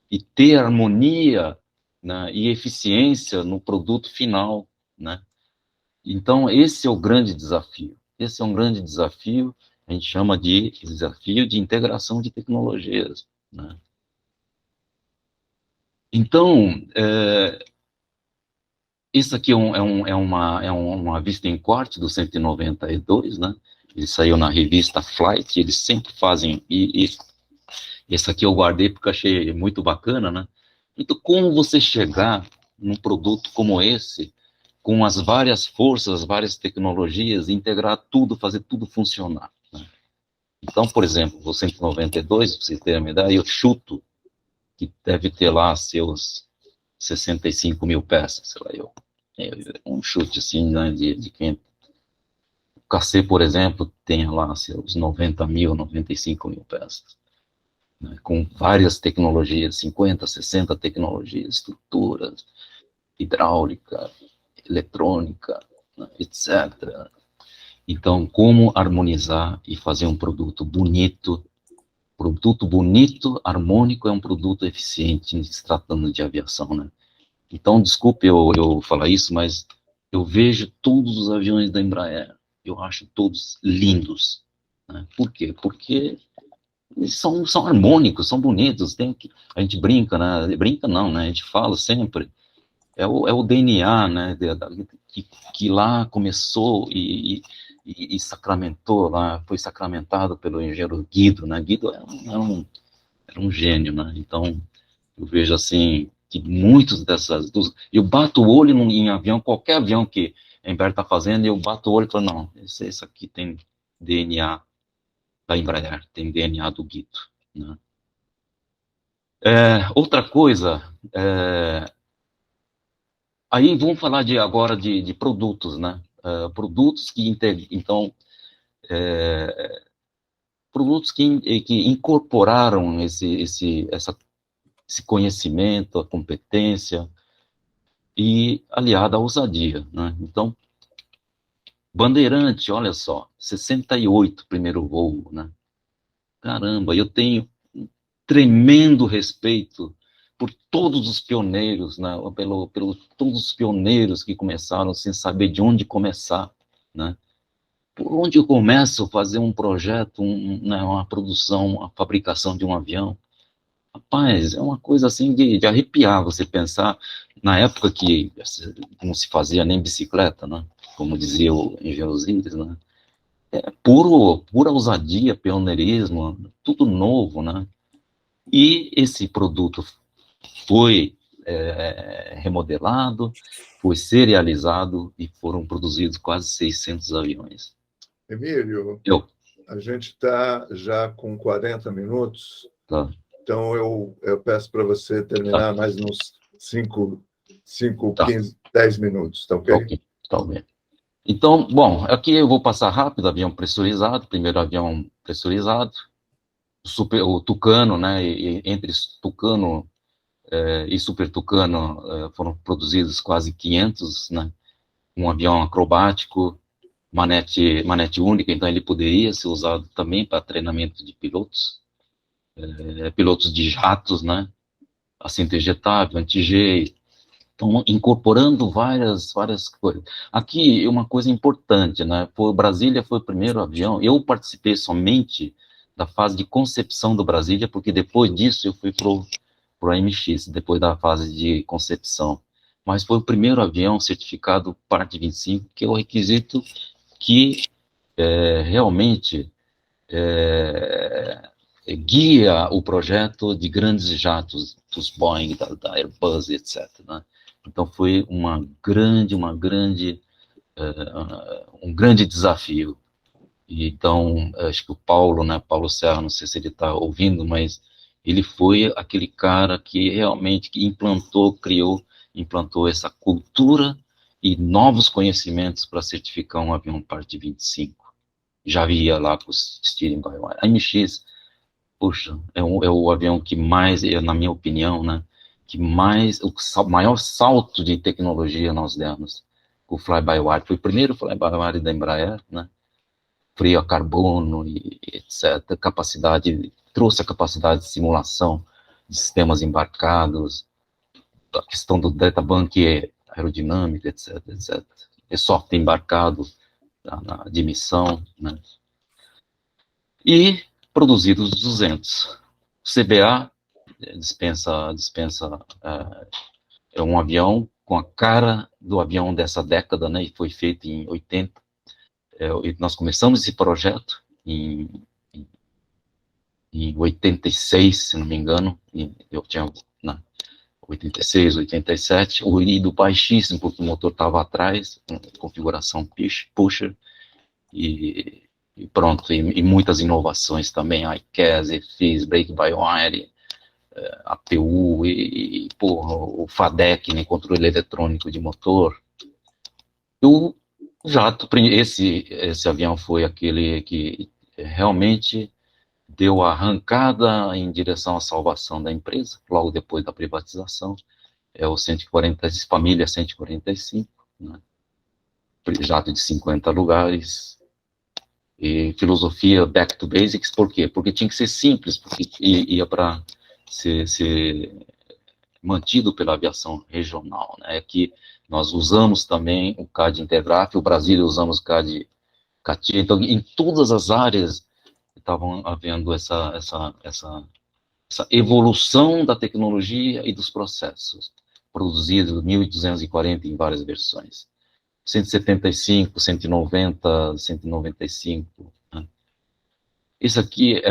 E ter harmonia, né, e eficiência no produto final, né? Então, esse é o grande desafio. Esse é um grande desafio, a gente chama de desafio de integração de tecnologias, né? Então, isso aqui uma vista em corte do 192, né? Ele saiu na revista Flight, eles sempre fazem, e esse aqui eu guardei porque achei muito bacana, né? Então, como você chegar num produto como esse, com as várias forças, as várias tecnologias, integrar tudo, fazer tudo funcionar, né? Então, por exemplo, o 192, para vocês terem uma ideia, eu chuto que deve ter lá seus 65 mil peças, sei lá, um chute assim, né, de quem... O KC, por exemplo, tem lá seus 90 mil, 95 mil peças, né, com várias tecnologias, 50, 60 tecnologias, estruturas, hidráulica, eletrônica, né, etc. Então, como harmonizar e fazer um produto bonito? Produto bonito, harmônico, é um produto eficiente se tratando de aviação, né? Então, desculpe eu falar isso, mas eu vejo todos os aviões da Embraer, eu acho todos lindos, né? Por quê? Porque eles são harmônicos, são bonitos, a gente brinca, né? Brinca não, né? A gente fala sempre, é o DNA, né? Que lá começou e sacramentou, lá, foi sacramentado pelo engenheiro Guido, né? Guido era um gênio, né? Então, eu vejo assim que muitos eu bato o olho em avião, qualquer avião que a Embraer está fazendo, eu bato o olho e falo, não, esse aqui tem DNA da Embraer, tem DNA do Guido, né? Outra coisa, aí vamos falar agora de produtos, né? Produtos que então, produtos que incorporaram esse conhecimento, a competência e aliado à ousadia, né? Então, Bandeirante, olha só, 68 primeiro voo, né? Caramba, eu tenho um tremendo respeito por todos os pioneiros, né? Pelo todos os pioneiros que começaram sem saber de onde começar, né? Por onde eu começo a fazer um projeto, né, uma produção, uma fabricação de um avião? Rapaz, é uma coisa assim de arrepiar você pensar na época que não se fazia nem bicicleta, né? Como dizia o engenheiro Zilles, né? Pura ousadia, pioneirismo, tudo novo, né? E esse produto foi remodelado, foi serializado e foram produzidos quase 600 aviões. Emílio, a gente está já com 40 minutos, tá. Então eu peço para você terminar mais uns 5, 15, 10 minutos, tá ok? Ok, tá bem. Então, bom, aqui eu vou passar rápido, avião pressurizado, primeiro avião pressurizado, o Tucano, né, entre Tucano e Super Tucano foram produzidos quase 500, né, um avião acrobático, manete única, então ele poderia ser usado também para treinamento de pilotos de jatos, né, assento ejetável, anti-G. Então, incorporando várias coisas. Aqui, uma coisa importante, né? Brasília foi o primeiro avião. Eu participei somente da fase de concepção do Brasília, porque depois disso eu fui pro AMX, depois da fase de concepção. Mas foi o primeiro avião certificado Part 25, que é o requisito que realmente guia o projeto de grandes jatos, dos Boeing, da Airbus, etc., né? Então foi uma grande um grande desafio. E então, acho que o Paulo, né, Paulo Serra, não sei se ele está ouvindo, mas ele foi aquele cara que realmente que implantou essa cultura e novos conhecimentos para certificar um avião Part 25. Já via lá com o steering by wire. A MX, puxa, é o avião que mais, na minha opinião, né, que mais, maior salto de tecnologia nós demos. O fly-by-wire foi o primeiro fly-by-wire da Embraer, né, freio a carbono e etc. Trouxe a capacidade de simulação de sistemas embarcados, a questão do data bank aerodinâmica, etc, etc. É software embarcado na admissão, né? E produzidos 200. O CBA dispensa é um avião com a cara do avião dessa década, né? E foi feito em 80. Nós começamos esse projeto em 86, se não me engano. Eu tinha 86, 87, o híbrido baixíssimo, porque o motor estava atrás, configuração pusher, e pronto, e muitas inovações também, ICAS, EFIS, Brake-by-Wire, APU, porra, o FADEC, né, controle eletrônico de motor. O jato, esse avião foi aquele que realmente deu a arrancada em direção à salvação da empresa, logo depois da privatização. É o 140, família 145, né? Jato de 50 lugares, e filosofia back to basics. Por quê? Porque tinha que ser simples, porque ia para ser mantido pela aviação regional, né? Que nós usamos também o CAD Intergraph, o Brasília usamos o CAD CATIA, então em todas as áreas estavam havendo essa evolução da tecnologia e dos processos, produzido 1240 em várias versões. 175, 190, 195. Né? Isso aqui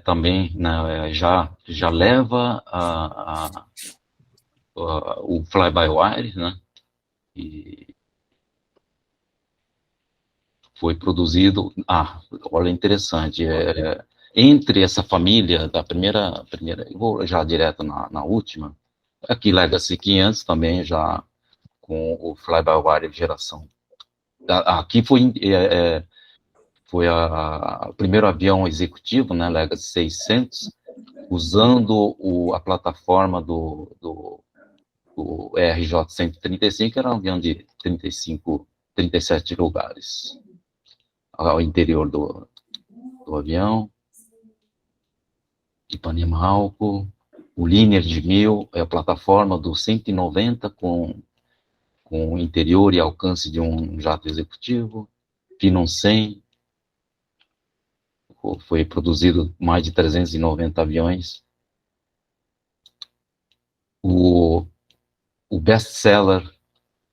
também, né, já leva o fly-by-wire, né? E foi produzido. Olha, interessante. Entre essa família, da primeira, eu vou já direto na última, aqui Legacy 500 também, já com o fly-by-wire de geração. Aqui foi o primeiro avião executivo, né, Legacy 600, usando a plataforma do RJ-135, que era um avião de 37 lugares ao interior do avião. Ipanema Alco, o Linear de 1000 é a plataforma do 190 com interior e alcance de um jato executivo. Phenom 100, foi produzido mais de 390 aviões. O best-seller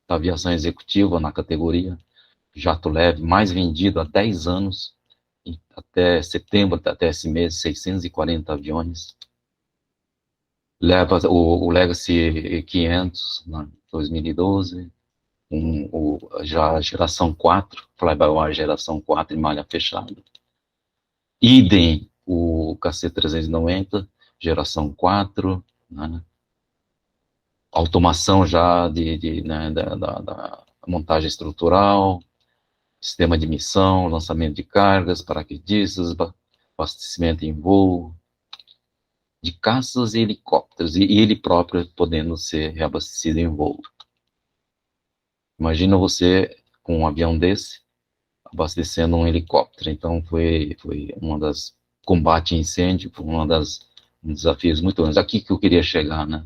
da aviação executiva na categoria, jato leve, mais vendido há 10 anos, até setembro, até esse mês, 640 aviões. Leva o Legacy 500, né, 2012, já a geração 4, fly-by-wire geração 4 em malha fechada. Idem, o KC-390, geração 4, né, automação já né, da montagem estrutural, sistema de missão, lançamento de cargas, paraquedistas, abastecimento em voo, de caças e helicópteros, e ele próprio podendo ser reabastecido em voo. Imagina você com um avião desse, abastecendo um helicóptero. Então foi uma das combate a incêndio, foi um desafios muito grandes. Aqui que eu queria chegar, né?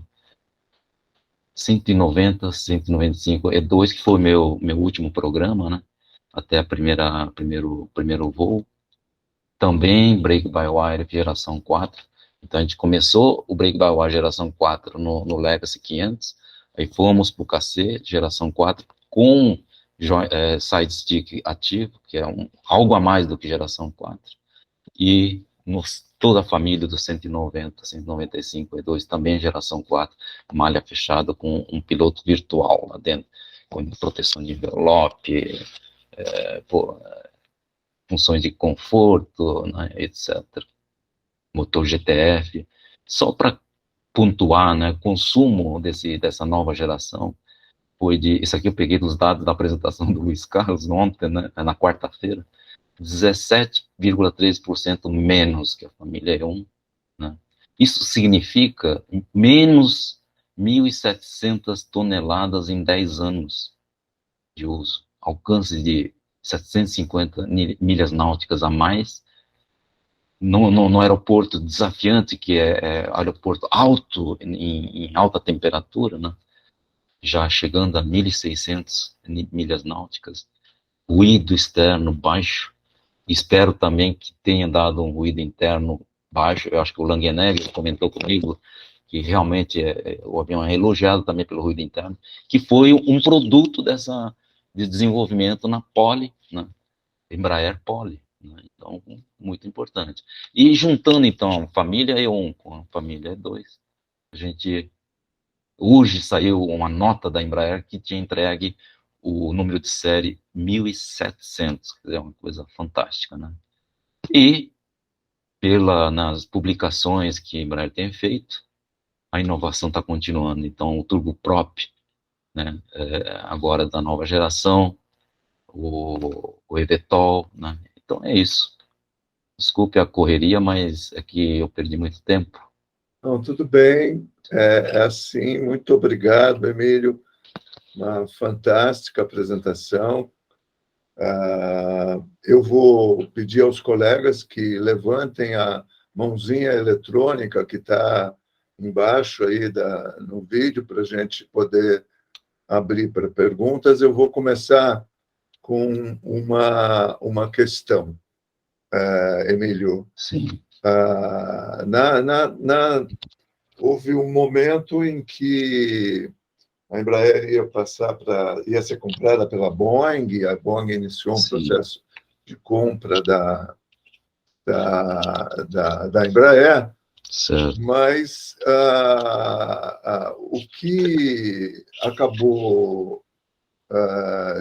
190, 195, E2, que foi meu último programa, né? Até primeiro voo. Também Brake-by-Wire geração 4. Então a gente começou o Brake-by-Wire geração 4 no Legacy 500, aí fomos para o KC geração 4 com side stick ativo, que é algo a mais do que geração 4. E toda a família do 190, 195 E2 também geração 4, malha fechada com um piloto virtual lá dentro. com proteção de envelope, funções de conforto, né, etc. Motor GTF. Só para pontuar, né, consumo dessa nova geração foi isso aqui eu peguei dos dados da apresentação do Luiz Carlos ontem, né, na quarta-feira, 17,3% menos que a família E1, né? Isso significa menos 1.700 toneladas em 10 anos de uso, alcance de 750 milhas náuticas a mais, no aeroporto desafiante, que é aeroporto alto, em alta temperatura, né? Já chegando a 1.600 milhas náuticas, ruído externo baixo, espero também que tenha dado um ruído interno baixo. Eu acho que o Langenegger comentou comigo que realmente o avião é elogiado também pelo ruído interno, que foi um produto de desenvolvimento na Poly, né? Embraer Poly, né? Então, muito importante. E juntando, então, a família E1 com a família E2, a gente, hoje saiu uma nota da Embraer que tinha entregue o número de série 1.700, que é uma coisa fantástica, né? E, nas publicações que a Embraer tem feito, a inovação está continuando. Então, o turboprop, né, agora da nova geração, o eVTOL, né? Então é isso. Desculpe a correria, mas é que eu perdi muito tempo. Não, tudo bem. É assim. Muito obrigado, Emílio. Uma fantástica apresentação. Eu vou pedir aos colegas que levantem a mãozinha eletrônica que está embaixo aí no vídeo para a gente poder abrir para perguntas. Eu vou começar com uma questão, Emílio. Sim. Houve um momento em que a Embraer ia ser comprada pela Boeing, a Boeing iniciou um processo de compra da Embraer, certo. Mas o que acabou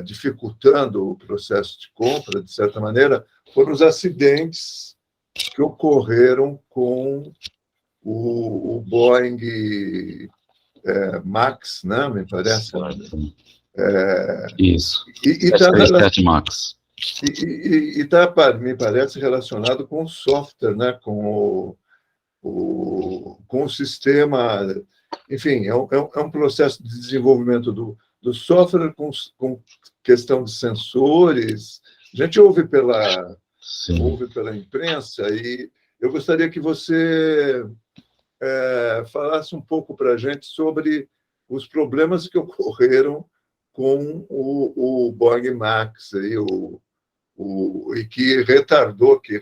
dificultando o processo de compra, de certa maneira, foram os acidentes que ocorreram com o Boeing Max, né, me parece. Isso. E 737 Max. E está, me parece, relacionado com o software, né, com o sistema. Enfim, é um processo de desenvolvimento do software com questão de sensores. A gente ouve pela imprensa, e eu gostaria que você falasse um pouco para a gente sobre os problemas que ocorreram com o Boeing Max, aí, e que retardou, que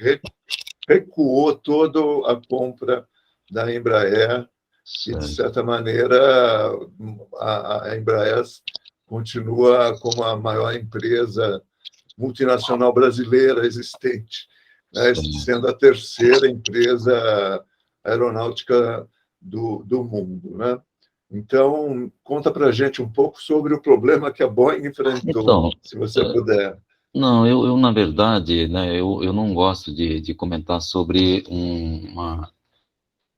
recuou toda a compra da Embraer, e, de certa maneira, a Embraer continua como a maior empresa multinacional brasileira existente, né, sendo a terceira empresa aeronáutica do mundo, né? Então, conta para a gente um pouco sobre o problema que a Boeing enfrentou, se você puder. Não, eu na verdade, né, eu não gosto de comentar sobre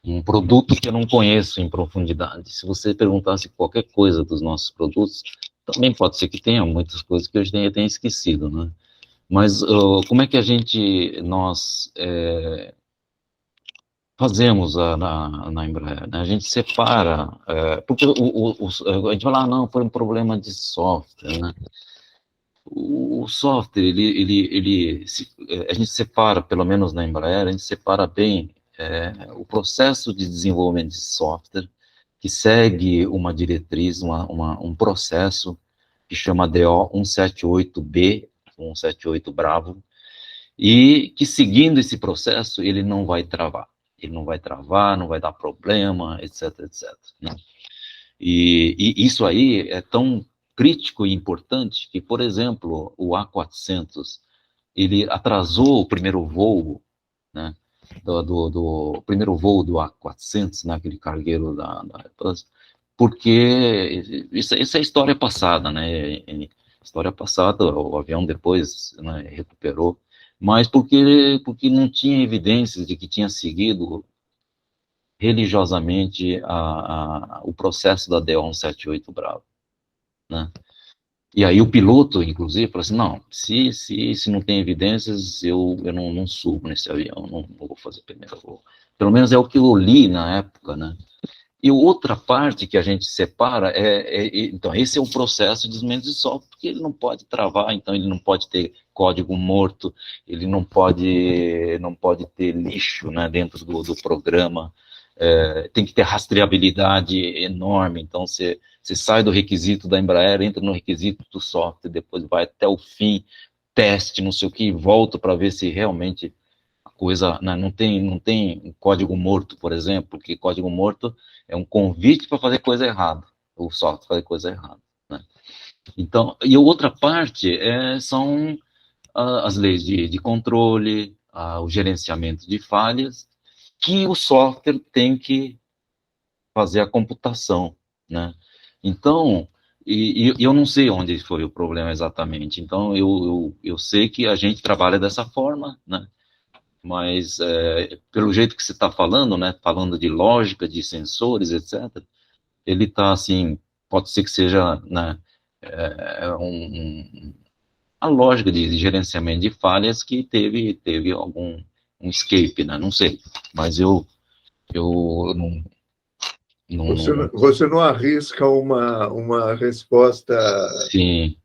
um produto que eu não conheço em profundidade. Se você perguntasse qualquer coisa dos nossos produtos, também pode ser que tenha muitas coisas que eu tenha esquecido, né? Mas como é que nós fazemos na Embraer, né? A gente separa, porque a gente fala, não, foi um problema de software, né? O software, a gente separa, pelo menos na Embraer, a gente separa bem o processo de desenvolvimento de software, que segue uma diretriz, um processo que chama DO 178B, 178 Bravo, e que seguindo esse processo, ele não vai travar. Ele não vai travar, não vai dar problema, etc, etc. Né? E isso aí é tão crítico e importante que, por exemplo, o A400, ele atrasou o primeiro voo, né, do primeiro voo do A400, naquele cargueiro da Airbus, porque isso é história passada, né? História passada, o avião depois, né, recuperou, mas porque não tinha evidências de que tinha seguido religiosamente o processo da DO-178 Bravo, né? E aí o piloto, inclusive, falou assim, não, se não tem evidências, eu não subo nesse avião, não vou fazer primeiro voo. Pelo menos é o que eu li na época, né? E outra parte que a gente separa então, esse é o processo de desenvolvimento de software, porque ele não pode travar, então ele não pode ter código morto, ele não pode ter lixo, né, dentro do programa, tem que ter rastreabilidade enorme, então você sai do requisito da Embraer, entra no requisito do software, depois vai até o fim, teste, não sei o que, e volta para ver se realmente a coisa, né, não tem código morto, por exemplo, porque código morto é um convite para fazer coisa errada, o software fazer coisa errada, né? Então, e a outra parte são as leis de controle, o gerenciamento de falhas, que o software tem que fazer a computação, né? Então, e eu não sei onde foi o problema exatamente, então eu sei que a gente trabalha dessa forma, né? Mas pelo jeito que você está falando, né, falando de lógica, de sensores, etc., ele está assim, pode ser que seja, né, a lógica de gerenciamento de falhas que teve algum escape, né, não sei, mas eu não. Você não arrisca uma resposta Sim,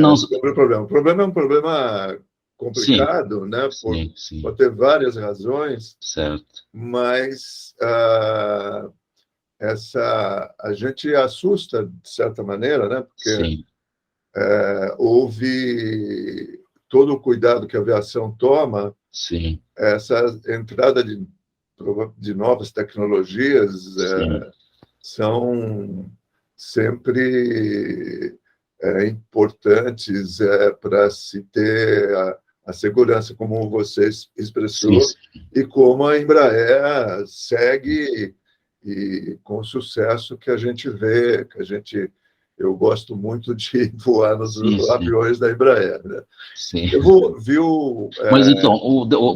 não, sobre o problema. O problema é um problema sim, complicado, né? sim, Pode ter várias razões, certo, mas a gente assusta de certa maneira, né? Porque sim, houve todo o cuidado que a aviação toma, sim, essa entrada de novas tecnologias sim, são sempre importantes para se ter a segurança, como você expressou, sim, e como a Embraer segue e com o sucesso que a gente vê, eu gosto muito de voar nos sim, aviões da Embraer, né? sim. Eu vou, viu? Mas então,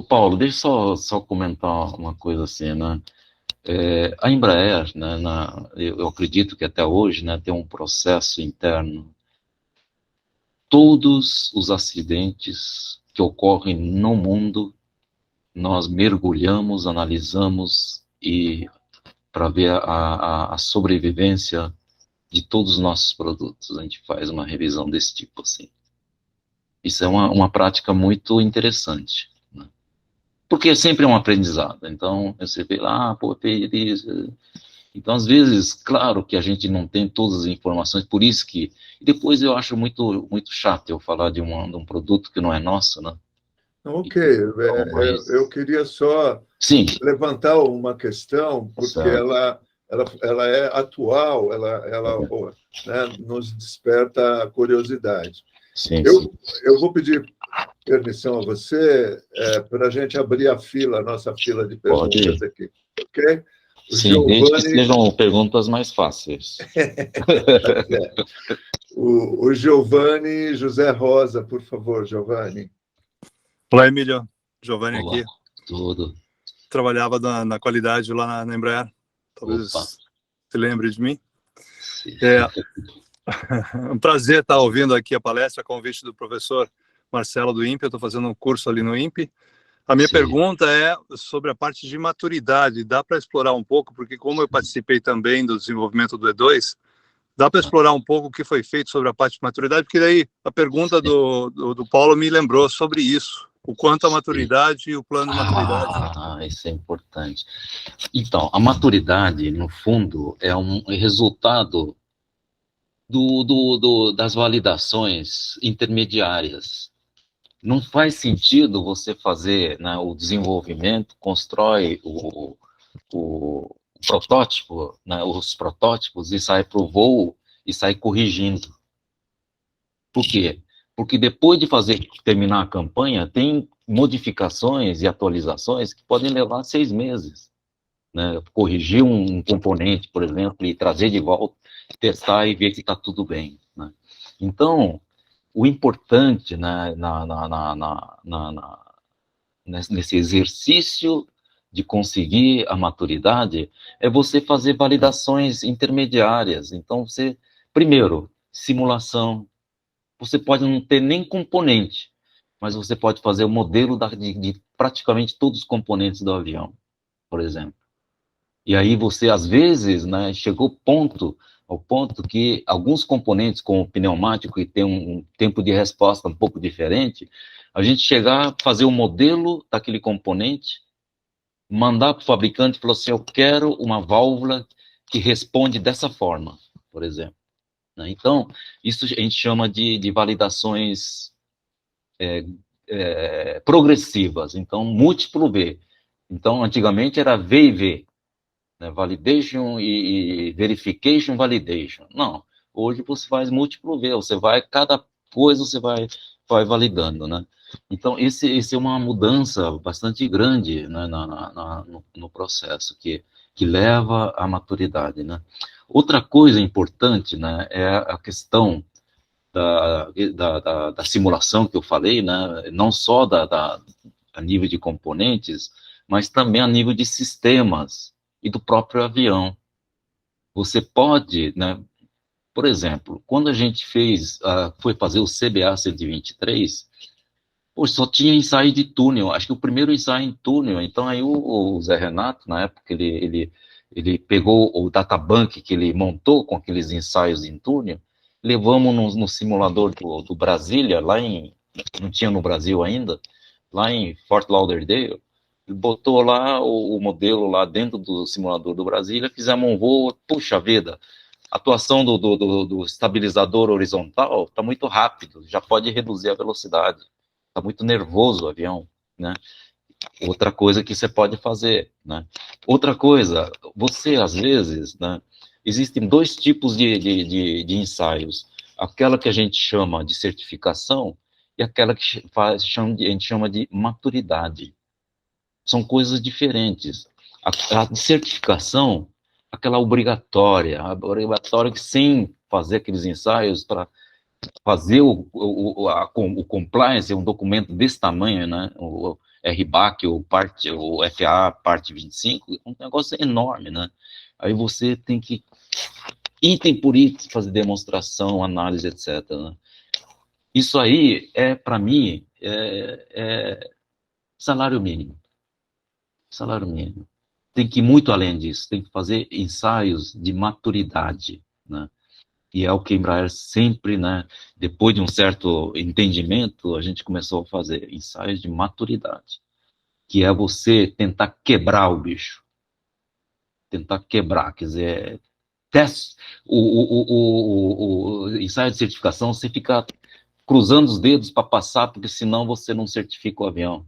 Paulo, deixa eu só comentar uma coisa assim, né? A Embraer, né, eu acredito que até hoje, né, tem um processo interno. Todos os acidentes que ocorrem no mundo, nós mergulhamos, analisamos e para ver a sobrevivência de todos os nossos produtos, a gente faz uma revisão desse tipo assim. Isso é uma prática muito interessante, né? Porque é sempre um aprendizado. Então, você vê lá, pô, fez isso. Então, às vezes, claro que a gente não tem todas as informações, por isso que. E depois eu acho muito chato eu falar de um produto que não é nosso, né? Ok, Então, eu queria só sim, levantar uma questão, porque certo. ela é atual, ela né, nos desperta curiosidade. Sim, sim. Eu vou pedir permissão a você para a gente abrir a nossa fila de Pode perguntas ir. aqui, ok? O Sim, desde que Giovanni, sejam perguntas mais fáceis. tá certo. O Giovanni José Rosa, por favor, Giovanni. Olá, Emílio. Giovanni Olá, aqui. tudo. Trabalhava na qualidade lá na Embraer. Opa, Talvez se lembre de mim. sim. É um prazer estar ouvindo aqui a palestra a convite do professor Marcelo do INPE. Eu estou fazendo um curso ali no INPE. A minha Sim. pergunta é sobre a parte de maturidade. Dá para explorar um pouco, porque como eu participei também do desenvolvimento do E2, dá para explorar um pouco o que foi feito sobre a parte de maturidade, porque daí a pergunta do Paulo me lembrou sobre isso. O quanto a maturidade e o plano de maturidade. Isso é importante. Então, a maturidade, no fundo, é um resultado das validações intermediárias. Não faz sentido você fazer, né, o desenvolvimento, constrói o protótipo, né, os protótipos e sai para o voo e sai corrigindo. Por quê? Porque depois de terminar a campanha, tem modificações e atualizações que podem levar 6 meses. né? Corrigir um componente, por exemplo, e trazer de volta, testar e ver que está tudo bem, né? Então, o importante, né, nesse exercício de conseguir a maturidade é você fazer validações intermediárias. Então, primeiro, simulação. Você pode não ter nem componente, mas você pode fazer o modelo de praticamente todos os componentes do avião, por exemplo. E aí você, às vezes, né, chegou ao ponto que alguns componentes, como o pneumático, que tem um tempo de resposta um pouco diferente, a gente chegar a fazer o modelo daquele componente, mandar para o fabricante e falar assim, eu quero uma válvula que responde dessa forma, por exemplo. Então, isso a gente chama de validações progressivas. Então, múltiplo V. Então, antigamente era V e V, né? Validation e Verification Validation. Não, hoje você faz múltiplo V, cada coisa você vai validando, né? Então, esse é uma mudança bastante grande, né, no processo, que leva à maturidade, né? Outra coisa importante, né, é a questão da simulação que eu falei, né, não só a nível de componentes, mas também a nível de sistemas e do próprio avião. Você pode, né, por exemplo, quando a gente foi fazer o CBA 123, pô, só tinha ensaio de túnel, acho que o primeiro ensaio em túnel, então aí o Zé Renato, na época, ele pegou o databank que ele montou com aqueles ensaios em túnel, levamos no simulador do Brasília, não tinha no Brasil ainda, lá em Fort Lauderdale, ele botou lá o modelo lá dentro do simulador do Brasília, fizemos um voo, puxa vida, a atuação do estabilizador horizontal está muito rápido, já pode reduzir a velocidade, está muito nervoso o avião, né? Outra coisa que você pode fazer, né? Outra coisa, você às vezes, né? Existem dois tipos de ensaios, aquela que a gente chama de certificação e aquela que a gente chama de maturidade. São coisas diferentes. A de certificação, aquela obrigatória que sem fazer aqueles ensaios para fazer o compliance, um documento desse tamanho, né? O RBAC, o FAA, parte 25, é um negócio enorme, né? Aí você tem que, item por item, fazer demonstração, análise, etc. Né? Isso aí para mim, salário mínimo. Salário mínimo. Tem que ir muito além disso, tem que fazer ensaios de maturidade, né? E é o que a Embraer sempre, né, depois de um certo entendimento, a gente começou a fazer ensaios de maturidade, que é você tentar quebrar o bicho. Tentar quebrar, quer dizer, o ensaio de certificação, você fica cruzando os dedos para passar, porque senão você não certifica o avião.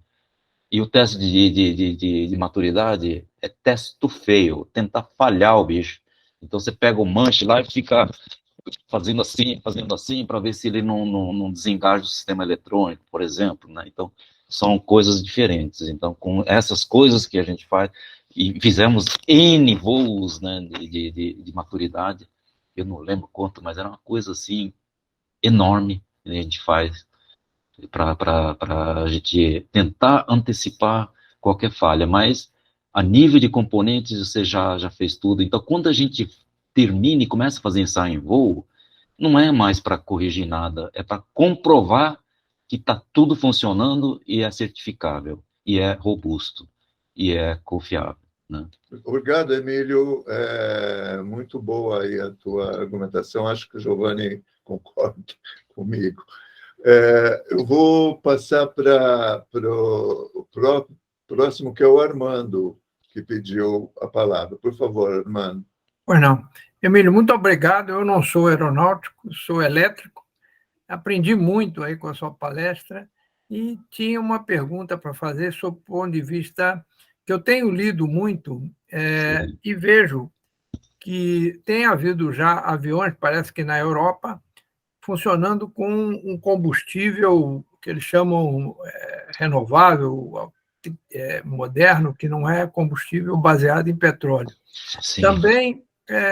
E o teste de maturidade é teste to fail, tentar falhar o bicho. Então você pega o manche lá e fica fazendo assim, para ver se ele não desengaja o sistema eletrônico, por exemplo, né? Então, são coisas diferentes. Então, com essas coisas que a gente faz, e fizemos N voos, né, de maturidade, eu não lembro quanto, mas era uma coisa, assim, enorme que a gente faz para a gente tentar antecipar qualquer falha, mas a nível de componentes você já fez tudo. Então, quando a gente termina e começa a fazer ensaio em voo, não é mais para corrigir nada, é para comprovar que está tudo funcionando e é certificável, e é robusto, e é confiável. Né? Obrigado, Emílio. Muito boa aí a tua argumentação. Acho que o Giovanni concorda comigo. Eu vou passar para o próximo, que é o Armando, que pediu a palavra. Por favor, Armando. Pois não. Emílio, muito obrigado. Eu não sou aeronáutico, sou elétrico. Aprendi muito aí com a sua palestra e tinha uma pergunta para fazer sob o ponto de vista que eu tenho lido muito e vejo que tem havido já aviões, parece que na Europa, funcionando com um combustível que eles chamam renovável, moderno, que não é combustível baseado em petróleo. Sim. Também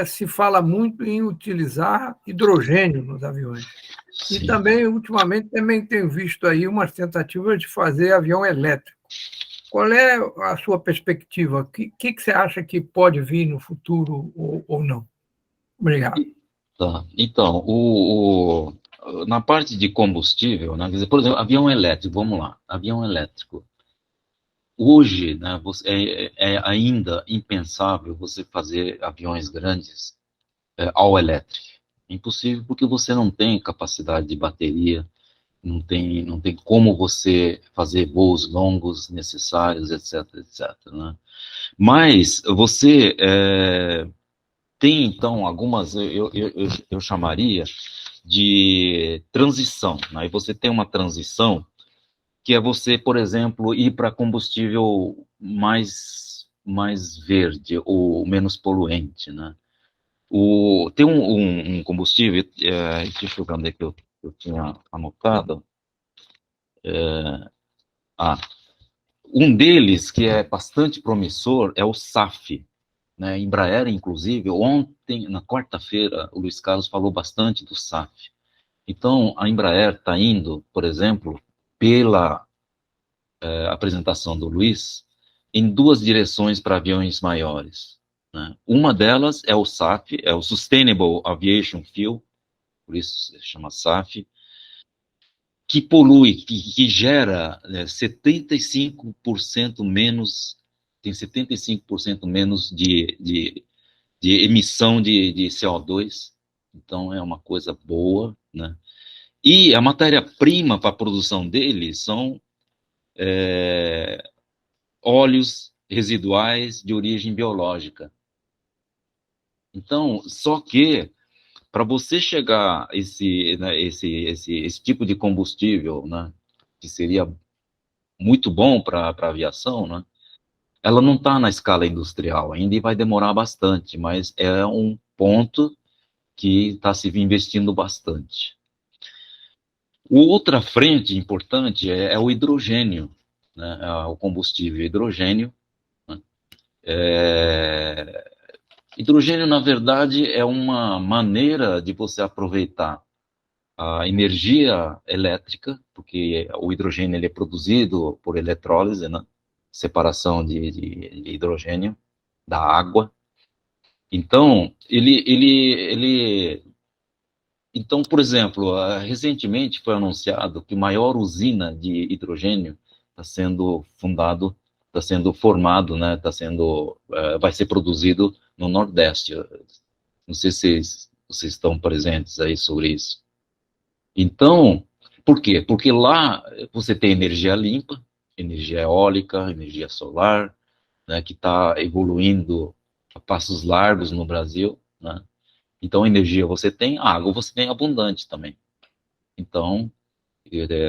se fala muito em utilizar hidrogênio nos aviões. Sim. E também, ultimamente, também tenho visto aí umas tentativas de fazer avião elétrico. Qual é a sua perspectiva? O que você acha que pode vir no futuro ou não? Obrigado. Tá. Então, na parte de combustível, né, quer dizer, por exemplo, avião elétrico, vamos lá, avião elétrico. Hoje, né, é ainda impensável você fazer aviões grandes ao elétrico. Impossível porque você não tem capacidade de bateria, não tem como você fazer voos longos necessários, etc, etc, né? Mas você tem, então, algumas, eu chamaria de transição, né? E você tem uma transição que é você, por exemplo, ir para combustível mais verde ou menos poluente, né? Tem um combustível, deixa eu ver onde é que eu tinha anotado. Um deles que é bastante promissor é o SAF, né? Embraer, inclusive, ontem, na quarta-feira, o Luiz Carlos falou bastante do SAF. Então, a Embraer está indo, por exemplo, pela apresentação do Luiz, em duas direções para aviões maiores, né? Uma delas é o SAF, é o Sustainable Aviation Fuel, por isso se chama SAF, que polui, que gera 75% menos, tem 75% menos de emissão de CO2, então é uma coisa boa, né? E a matéria-prima para a produção dele são óleos residuais de origem biológica. Então, só que para você chegar a esse tipo de combustível, né, que seria muito bom para a aviação, né, ela não está na escala industrial ainda e vai demorar bastante, mas é um ponto que está se investindo bastante. Outra frente importante é o hidrogênio, né, o combustível hidrogênio. Né, hidrogênio, na verdade, é uma maneira de você aproveitar a energia elétrica, porque o hidrogênio ele é produzido por eletrólise, né? Separação de hidrogênio da água. Então, então, por exemplo, recentemente foi anunciado que a maior usina de hidrogênio está sendo formado, né? Vai ser produzido no Nordeste. Não sei se vocês estão presentes aí sobre isso. Então, por quê? Porque lá você tem energia limpa, energia eólica, energia solar, né, que está evoluindo a passos largos no Brasil, né? Então, energia você tem, água você tem abundante também. Então,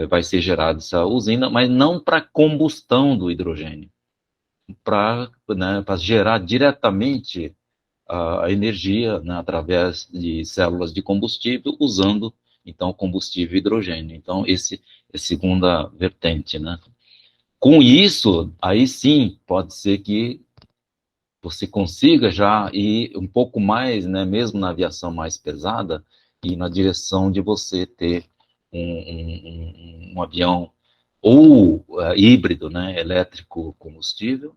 vai ser gerada essa usina, mas não para combustão do hidrogênio, para gerar diretamente a energia, né, através de células de combustível, usando, então, combustível hidrogênio. Então, esse é a segunda vertente, né? Com isso, aí sim, pode ser que você consiga já ir um pouco mais, né, mesmo na aviação mais pesada, ir na direção de você ter um avião ou híbrido, né, elétrico combustível,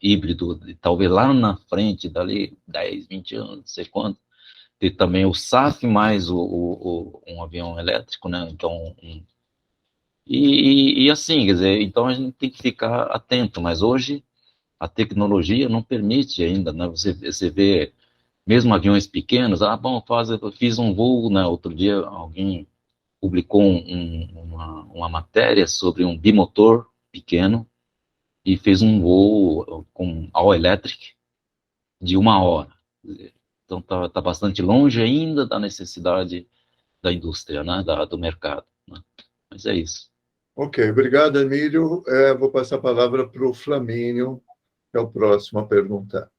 híbrido, talvez lá na frente, dali 10, 20 anos, não sei quanto, ter também o SAF mais um avião elétrico, né, então, e assim, quer dizer, então a gente tem que ficar atento, mas hoje a tecnologia não permite ainda, né, você vê, mesmo aviões pequenos, bom, eu fiz um voo, né, outro dia alguém publicou uma matéria sobre um bimotor pequeno, e fez um voo com all electric de 1 hora. Então tá bastante longe ainda da necessidade da indústria, né, do mercado, né? Mas é isso. Ok, obrigado, Emílio. Vou passar a palavra para o Flamínio, que é o próximo a perguntar.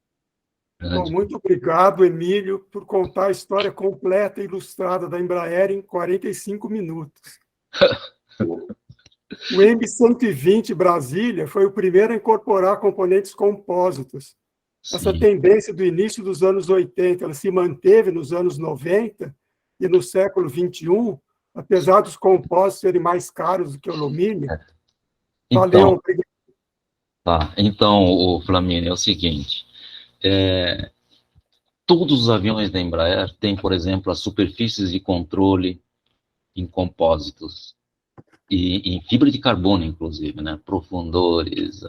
Bom, muito obrigado, Emílio, por contar a história completa e ilustrada da Embraer em 45 minutos. O M120 Brasília foi o primeiro a incorporar componentes compósitos. Essa Sim. tendência do início dos anos 80, ela se manteve nos anos 90 e no século 21, apesar dos compósitos serem mais caros do que o alumínio. Valeu, Então, obrigado. tá. Então, o Flamínio, é o seguinte, todos os aviões da Embraer têm, por exemplo, as superfícies de controle em compósitos e em fibra de carbono, inclusive, né? Profundores,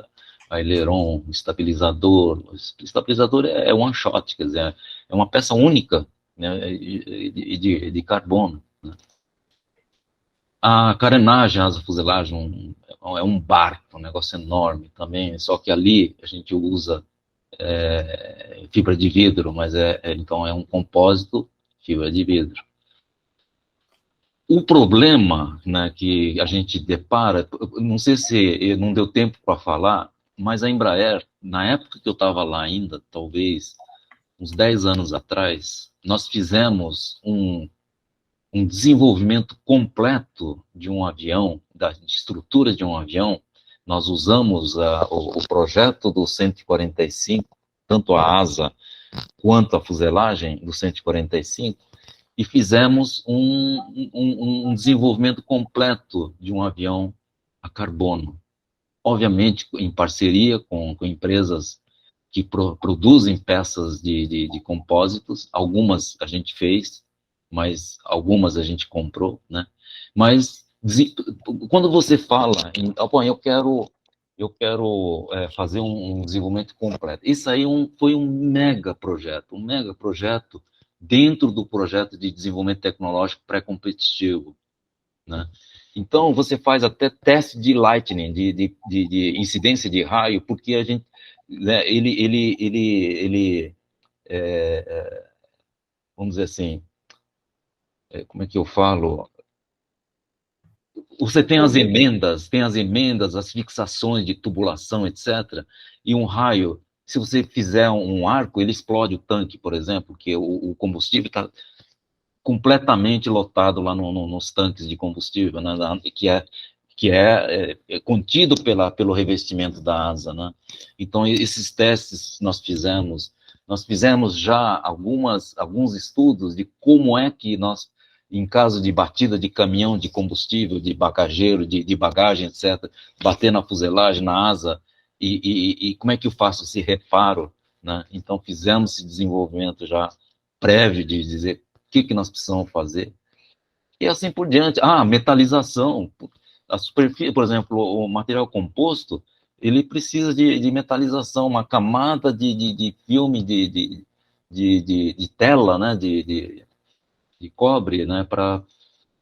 aileron, estabilizador. O estabilizador é one shot, quer dizer, é uma peça única, né? de carbono. Né? A carenagem, a asa fuselagem, é um barco, um negócio enorme também, só que ali a gente usa fibra de vidro, mas então é um compósito fibra de vidro. O problema, né, que a gente depara, não sei se não deu tempo para falar, mas a Embraer, na época que eu estava lá ainda, talvez uns 10 anos atrás, nós fizemos um desenvolvimento completo de um avião, da estrutura de um avião. Nós usamos o projeto do 145, tanto a asa quanto a fuselagem do 145, e fizemos um desenvolvimento completo de um avião a carbono. Obviamente, em parceria com empresas que produzem peças de compósitos. Algumas a gente fez, mas algumas a gente comprou, né? Mas quando você fala em, bom, eu quero fazer um desenvolvimento completo. Isso aí foi um mega projeto dentro do projeto de desenvolvimento tecnológico pré-competitivo, né? Então, você faz até teste de lightning, de incidência de raio, porque a gente, né, vamos dizer assim, como é que eu falo? Você tem as emendas, as fixações de tubulação, etc. E um raio, se você fizer um arco, ele explode o tanque, por exemplo, porque o combustível está completamente lotado lá nos tanques de combustível, né, que é contido pelo revestimento da asa, né? Então, esses testes nós fizemos já alguns estudos de como é que nós, em caso de batida de caminhão de combustível, de bagageiro, de bagagem, etc., bater na fuselagem, na asa, e como é que eu faço esse reparo, né? Então, fizemos esse desenvolvimento já prévio de dizer o que nós precisamos fazer, e assim por diante. Metalização. A superfície, por exemplo, o material composto, ele precisa de metalização, uma camada de filme de tela, né, de cobre, né, para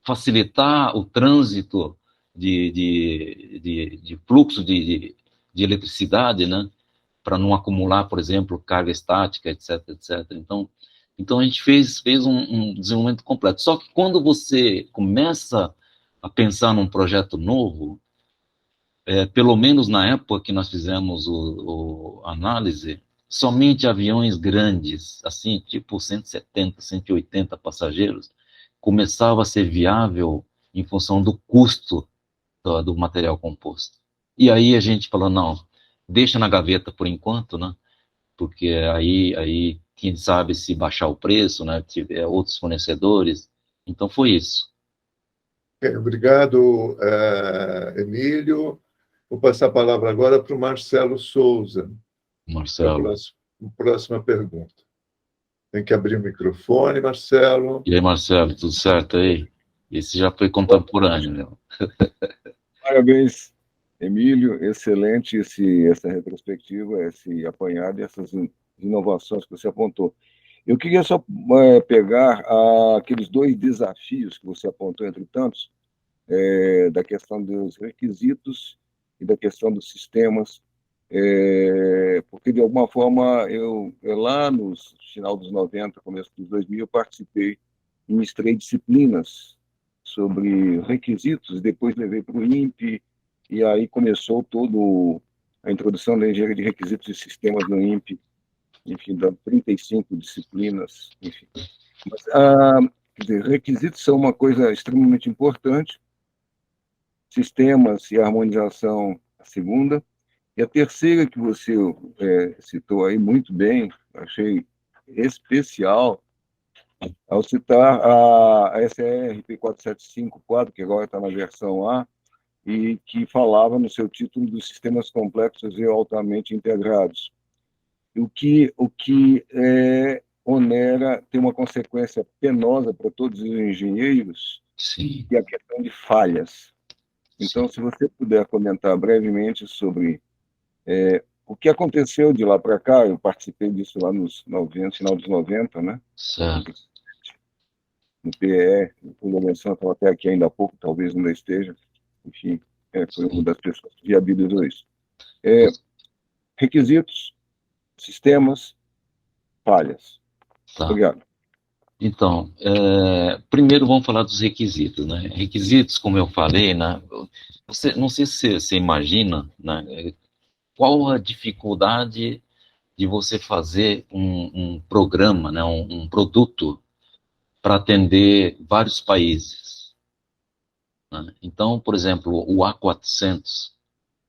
facilitar o trânsito de fluxo de eletricidade, né, para não acumular, por exemplo, carga estática, etc, etc. Então a gente fez um desenvolvimento completo. Só que quando você começa a pensar num projeto novo, pelo menos na época que nós fizemos a análise, somente aviões grandes, assim, tipo 170, 180 passageiros, começava a ser viável em função do custo do material composto. E aí a gente falou, não, deixa na gaveta por enquanto, né? Porque aí quem sabe se baixar o preço, né? Tiver outros fornecedores. Então foi isso. Obrigado, Emílio. Vou passar a palavra agora para o Marcelo Souza. Marcelo. A próxima pergunta. Tem que abrir o microfone, Marcelo. E aí, Marcelo, tudo certo aí? Esse já foi contemporâneo, né? Parabéns, Emílio. Excelente essa retrospectiva, esse apanhado e essas inovações que você apontou. Eu queria só pegar aqueles dois desafios que você apontou, entre tantos, da questão dos requisitos e da questão dos sistemas, porque, de alguma forma, eu lá no final dos 90, começo dos 2000, eu participei, ministrei disciplinas sobre requisitos, depois levei para o INPE, e aí começou toda a introdução da engenharia de requisitos e sistemas no INPE, enfim, dando 35 disciplinas, enfim. Mas, quer dizer, requisitos são uma coisa extremamente importante. sistemas e harmonização, a segunda. E a terceira que você citou aí muito bem, achei especial, ao citar a SRP 4754, que agora está na versão A, e que falava no seu título dos sistemas complexos e altamente integrados. O que onera, tem uma consequência penosa para todos os engenheiros, Sim. que é a questão de falhas. Então, se você puder comentar brevemente sobre o que aconteceu de lá para cá, eu participei disso lá nos 90, final dos 90, né? Certo. No PE, o Lourenço estava até aqui ainda há pouco, talvez ainda esteja, enfim, foi uma das pessoas que viabilizou isso. Requisitos, sistemas, falhas. Tá. Obrigado. Então, primeiro vamos falar dos requisitos, né? Requisitos, como eu falei, né? Não sei se você imagina, né? Qual a dificuldade de você fazer um programa, né? Um produto para atender vários países, né? Então, por exemplo, o A400,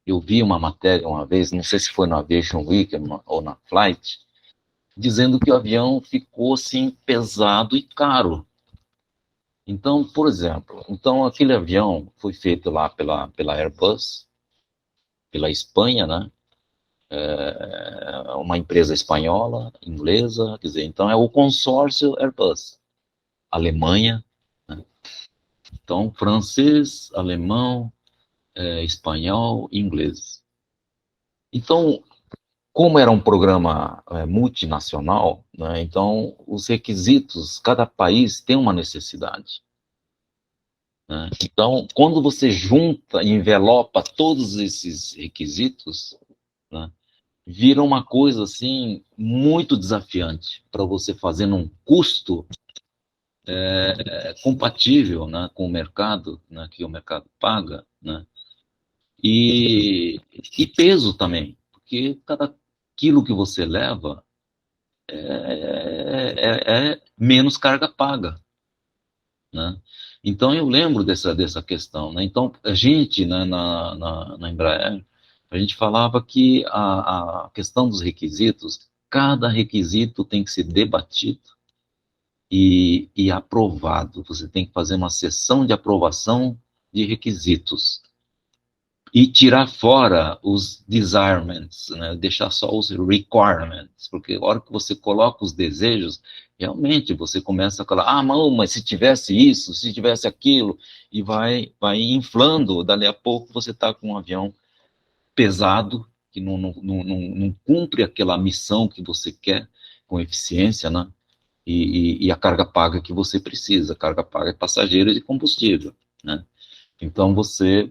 eu vi uma matéria uma vez, não sei se foi na Aviation Week ou na Flight, dizendo que o avião ficou assim pesado e caro. Então, por exemplo, aquele avião foi feito lá pela Airbus, pela Espanha, né? Uma empresa espanhola, inglesa, quer dizer, então é o consórcio Airbus, Alemanha, né? Então francês, alemão, espanhol, inglês. Então, como era um programa multinacional, né, então os requisitos, cada país tem uma necessidade, né? Então, quando você junta e envelopa todos esses requisitos, né, vira uma coisa assim muito desafiante para você fazer num custo compatível, né, com o mercado, né, que o mercado paga, né, e peso também, porque cada quilo que você leva é menos carga paga, né? Então eu lembro dessa questão, né? Então a gente, né, na Embraer, a gente falava que a questão dos requisitos, cada requisito tem que ser debatido e aprovado. Você tem que fazer uma sessão de aprovação de requisitos e tirar fora os desirements, né? Deixar só os requirements, porque a hora que você coloca os desejos, realmente você começa a falar, mas se tivesse isso, se tivesse aquilo, e vai inflando, dali a pouco você está com um avião pesado, que não cumpre aquela missão que você quer, com eficiência, né? E a carga paga que você precisa, a carga paga é passageiro e combustível, né? Então, você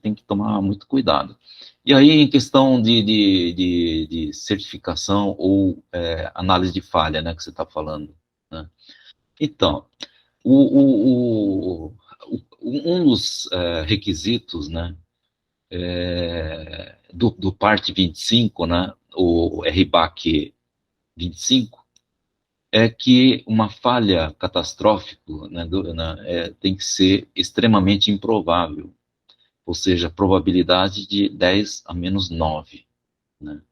tem que tomar muito cuidado. E aí, em questão de certificação ou análise de falha, né, que você está falando, né? Então, um dos requisitos, né, do Part 25, né, o RBAC 25, é que uma falha catastrófica, né, tem que ser extremamente improvável, ou seja, probabilidade de 10 a menos 9, né?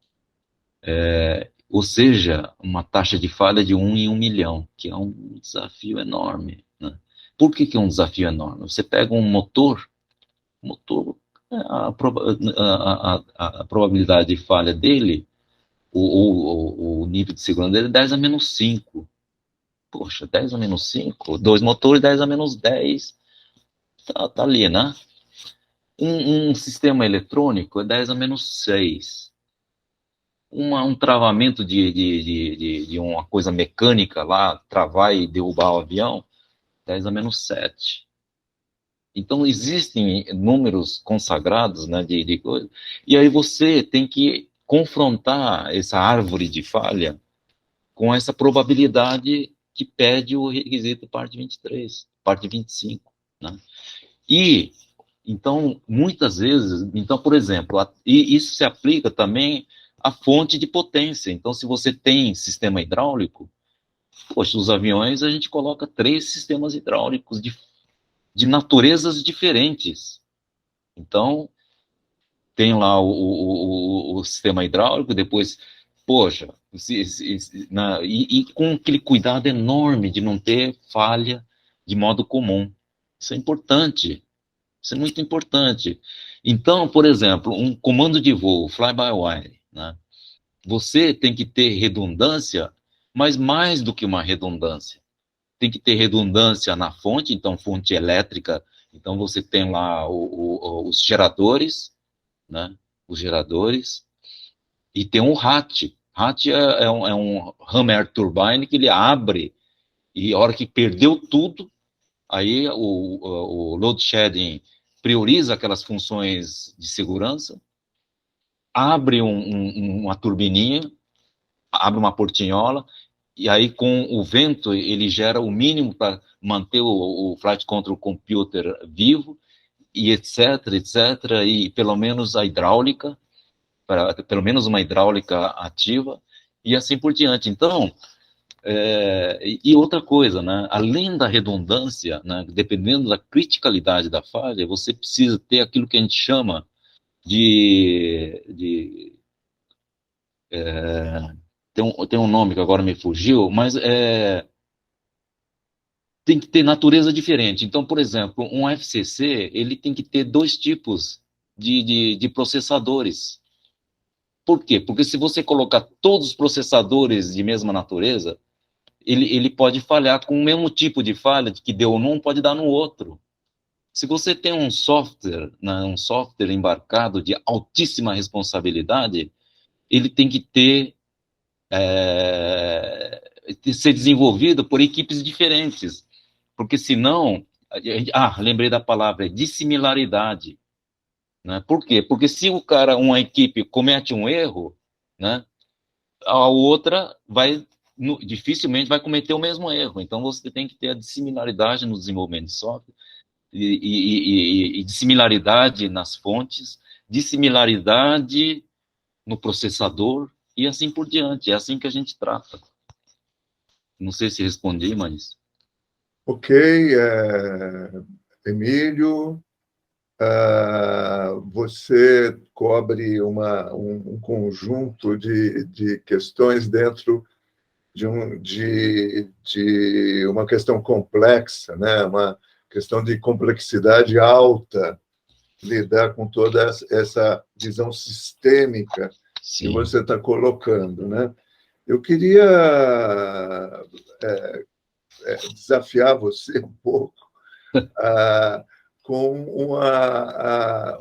Ou seja, uma taxa de falha de 1 em 1 milhão, que é um desafio enorme, né? Por que é um desafio enorme? Você pega um motor, a probabilidade de falha dele, o nível de segurança dele é 10 a menos 5. Poxa, 10 a menos 5, 2 motores, 10 a menos 10, tá ali, né? Um sistema eletrônico é 10 a menos 6. Um travamento de uma coisa mecânica lá, travar e derrubar o avião, 10 a menos 7. Então, existem números consagrados, né, de coisa, e aí você tem que confrontar essa árvore de falha com essa probabilidade que pede o requisito parte 23, parte 25, né? E, então, muitas vezes, por exemplo, e isso se aplica também à fonte de potência. Então, se você tem sistema hidráulico, poxa, os aviões a gente coloca 3 sistemas hidráulicos de naturezas diferentes, Então, tem lá o sistema hidráulico, depois, poxa, e com aquele cuidado enorme de não ter falha de modo comum. Isso é importante, isso é muito importante. Então, por exemplo, um comando de voo, fly-by-wire, né? Você tem que ter redundância, mas mais do que uma redundância. Tem que ter redundância na fonte, então fonte elétrica, então você tem lá os geradores, né? Os geradores, e tem um RAT. RAT é um Hammer Turbine que ele abre, e a hora que perdeu tudo, aí o load shedding prioriza aquelas funções de segurança, abre uma turbininha, abre uma portinhola, e aí com o vento ele gera o mínimo para manter o Flight Control Computer vivo, e etc, e pelo menos a hidráulica, pelo menos uma hidráulica ativa, e assim por diante. Então, e outra coisa, né? Além da redundância, né? Dependendo da criticalidade da falha, você precisa ter aquilo que a gente chama tem um nome que agora me fugiu, mas tem que ter natureza diferente. Então, por exemplo, um FCC, ele tem que ter dois tipos de processadores. Por quê? Porque se você colocar todos os processadores de mesma natureza, ele pode falhar com o mesmo tipo de falha que deu num, pode dar no outro. Se você tem um software, né, um software embarcado de altíssima responsabilidade, ele tem que ser desenvolvido por equipes diferentes, porque senão, lembrei da palavra, dissimilaridade, né? Por quê? Porque se uma equipe comete um erro, né, a outra dificilmente vai cometer o mesmo erro. Então você tem que ter a dissimilaridade no desenvolvimento de software e dissimilaridade nas fontes, dissimilaridade no processador e assim por diante. É assim que a gente trata. Não sei se respondi, mas... Ok, Emílio, você cobre um conjunto de questões dentro de uma questão complexa, né? Uma questão de complexidade alta, lidar com toda essa visão sistêmica Sim. que você está colocando, né? Eu queria desafiar você um pouco com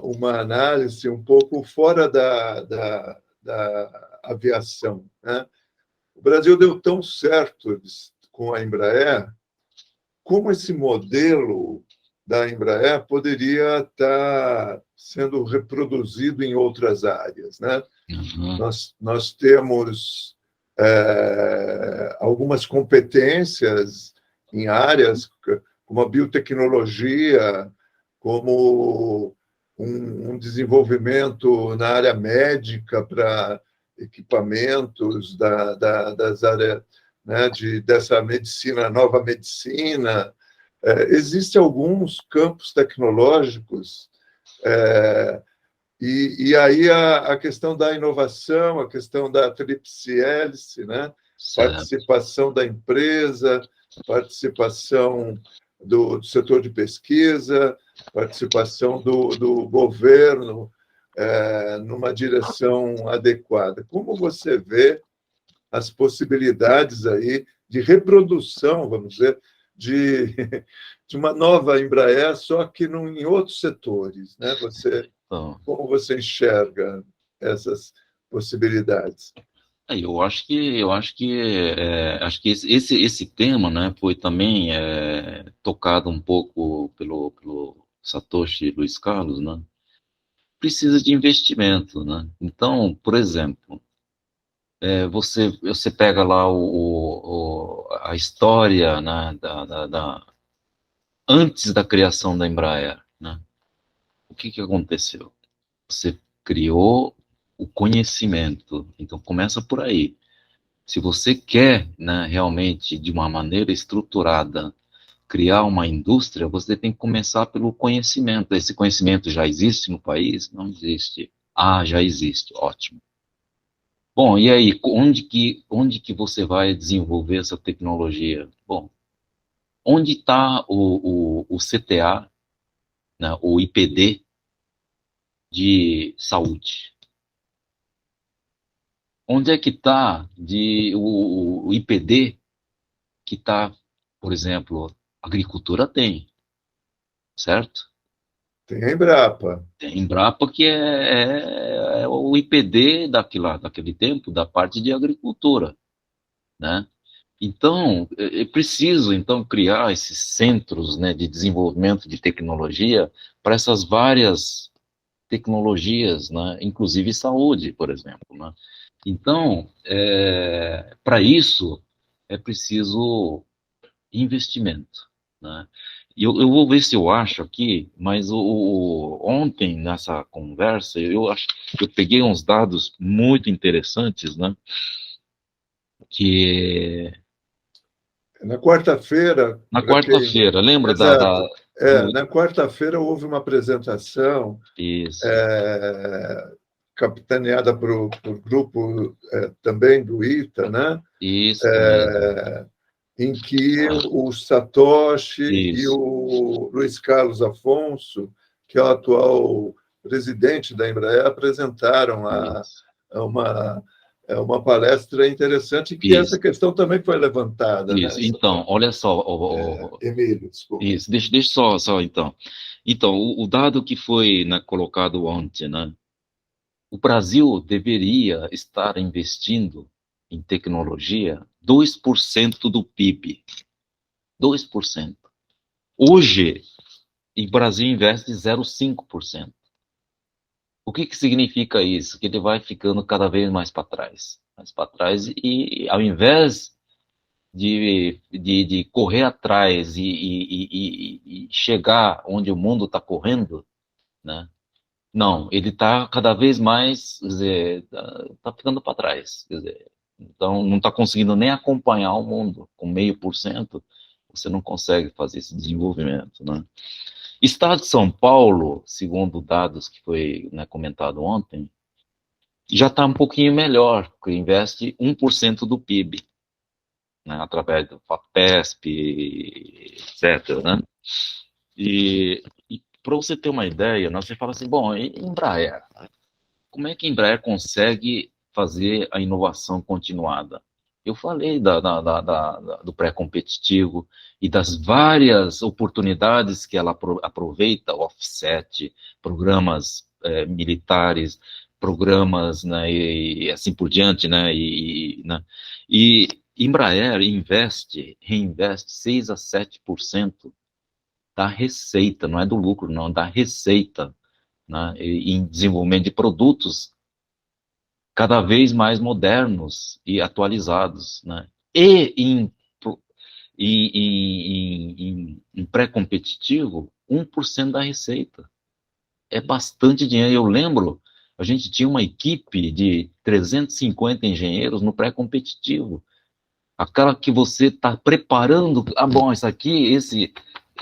uma análise um pouco fora da aviação, né? O Brasil deu tão certo com a Embraer, como esse modelo da Embraer poderia estar sendo reproduzido em outras áreas, né? Uhum. Nós temos algumas competências em áreas como a biotecnologia, como um desenvolvimento na área médica para equipamentos das áreas, né, dessa medicina, nova medicina. Existem alguns campos tecnológicos, e aí a questão da inovação, a questão da tríplice hélice, né? Participação da empresa, participação do setor de pesquisa, participação do governo numa direção adequada. Como você vê as possibilidades aí de reprodução, vamos dizer, de uma nova Embraer, só que em outros setores, né? Como você enxerga essas possibilidades? Eu acho que esse tema, né, foi também tocado um pouco pelo Satoshi Luiz Carlos, né? Precisa de investimento, né? Então, por exemplo, você pega lá a história, né, antes da criação da Embraer, né? O que aconteceu? Você criou o conhecimento, então começa por aí. Se você quer, né, realmente, de uma maneira estruturada, criar uma indústria, você tem que começar pelo conhecimento. Esse conhecimento já existe no país? Não existe. Ah, já existe. Ótimo. Bom, e aí, onde que você vai desenvolver essa tecnologia? Bom, onde está o CTA, né, o IPD de saúde? Onde é que está o IPD que está, por exemplo, agricultura tem, certo? Tem a Embrapa. Tem Embrapa que é o IPD daquele tempo, da parte de agricultura, né? Então, é preciso então criar esses centros, né, de desenvolvimento de tecnologia para essas várias tecnologias, né, inclusive saúde, por exemplo, né? Então, para isso é preciso investimento, né? E eu vou ver se eu acho aqui, mas ontem nessa conversa eu peguei uns dados muito interessantes, né? Que Na quarta-feira, na para quem. quarta-feira, lembra Exato. do Na quarta-feira houve uma apresentação isso, capitaneada por grupo também do ITA, né? isso mesmo, Em que o Satoshi e isso, o Luiz Carlos Afonso, que é o atual presidente da Embraer, apresentaram isso, uma palestra interessante, em que essa isso, questão também foi levantada, né, isso. Então, olha só, Emílio, desculpa. isso, deixa só então. Então, o dado que foi, né, colocado ontem, né? O Brasil deveria estar investindo em tecnologia 2% do PIB. 2%. Hoje, o Brasil investe 0,5%. O que significa isso? Que ele vai ficando cada vez mais para trás. Mais para trás, e ao invés de correr atrás e chegar onde o mundo está correndo, né? Não, ele está cada vez mais, quer dizer, tá ficando para trás, quer dizer, então não está conseguindo nem acompanhar o mundo, com 0,5%, você não consegue fazer esse desenvolvimento, né? Estado de São Paulo, segundo dados que foi, né, comentado ontem, já está um pouquinho melhor, porque investe 1% do PIB, né, através do FAPESP, etc., né? E para você ter uma ideia, você fala assim, bom, Embraer, como é que a Embraer consegue fazer a inovação continuada? Eu falei do pré-competitivo e das várias oportunidades que ela aproveita, offset, programas militares, programas, né, e assim por diante, né, né, e Embraer reinveste 6 a 7% da receita, não é do lucro, não, da receita, né, em desenvolvimento de produtos cada vez mais modernos e atualizados, né, e em pré-competitivo, 1% da receita. É bastante dinheiro. Eu lembro, a gente tinha uma equipe de 350 engenheiros no pré-competitivo. Aquela que você está preparando, bom, isso aqui,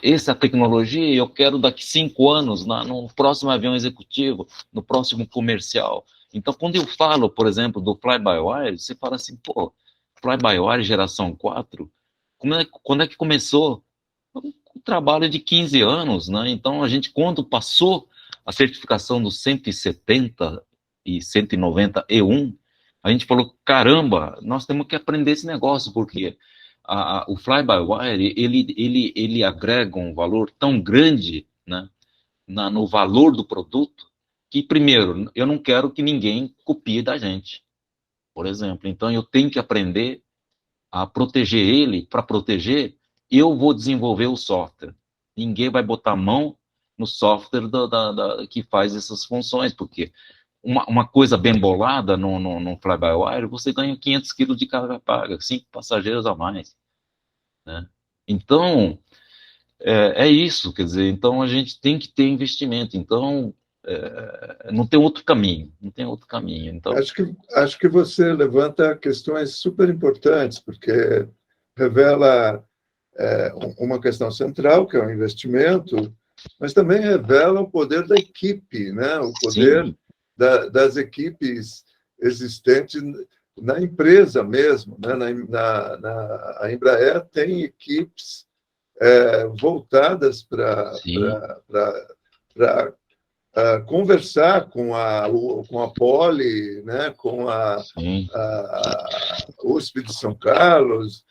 essa tecnologia eu quero daqui 5 anos, no próximo avião executivo, no próximo comercial. Então, quando eu falo, por exemplo, do fly-by-wire, você fala assim, pô, fly-by-wire geração 4, quando é que começou? Um trabalho de 15 anos, né? Então, a gente, quando passou a certificação dos 170 e 190 E1, a gente falou, caramba, nós temos que aprender esse negócio, porque o fly-by-wire, ele agrega um valor tão grande, né, no valor do produto, que, primeiro, eu não quero que ninguém copie da gente, por exemplo. Então, eu tenho que aprender a proteger ele. Para proteger, eu vou desenvolver o software. Ninguém vai botar a mão no software que faz essas funções, porque uma coisa bem bolada no fly-by-wire, você ganha 500 quilos de carga paga, 5 passageiros a mais, né? Então, é isso, quer dizer, então a gente tem que ter investimento, então não tem outro caminho, não tem outro caminho. Então, Acho que você levanta questões super importantes, porque revela uma questão central, que é o investimento, mas também revela o poder da equipe, né? O poder das equipes existentes na empresa mesmo, né? A Embraer tem equipes voltadas para conversar com a Poli, né? Com a USP de São Carlos,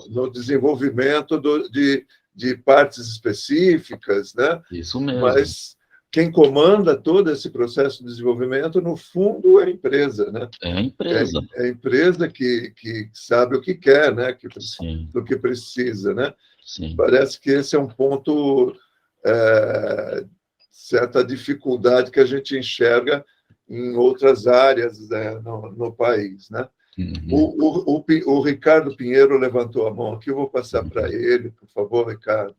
no desenvolvimento de partes específicas, né? Isso mesmo. Mas quem comanda todo esse processo de desenvolvimento, no fundo, é a empresa, né? É a empresa. É a empresa que sabe o que quer, né? Do que precisa, né? Sim. Parece que esse é um ponto, certa dificuldade que a gente enxerga em outras áreas, né, no país, né? Uhum. O Ricardo Pinheiro levantou a mão aqui, eu vou passar para ele, por favor, Ricardo.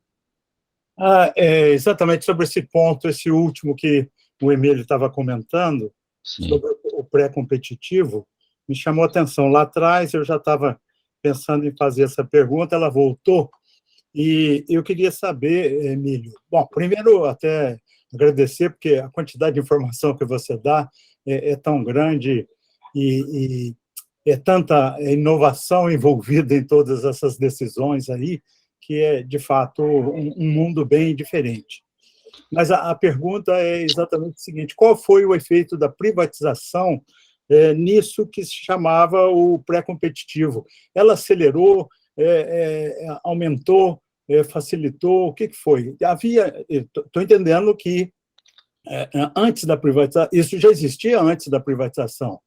Exatamente sobre esse ponto, esse último que o Emílio estava comentando, sobre o pré-competitivo, me chamou a atenção. Lá atrás eu já estava pensando em fazer essa pergunta, ela voltou, e eu queria saber, Emílio, bom, primeiro até agradecer, porque a quantidade de informação que você dá é tão grande e é tanta inovação envolvida em todas essas decisões aí, que é, de fato, um mundo bem diferente. Mas a pergunta é exatamente o seguinte: qual foi o efeito da privatização nisso que se chamava o pré-competitivo? Ela acelerou, aumentou, facilitou? O que foi? Estou entendendo que antes da privatização, isso já existia antes da privatização.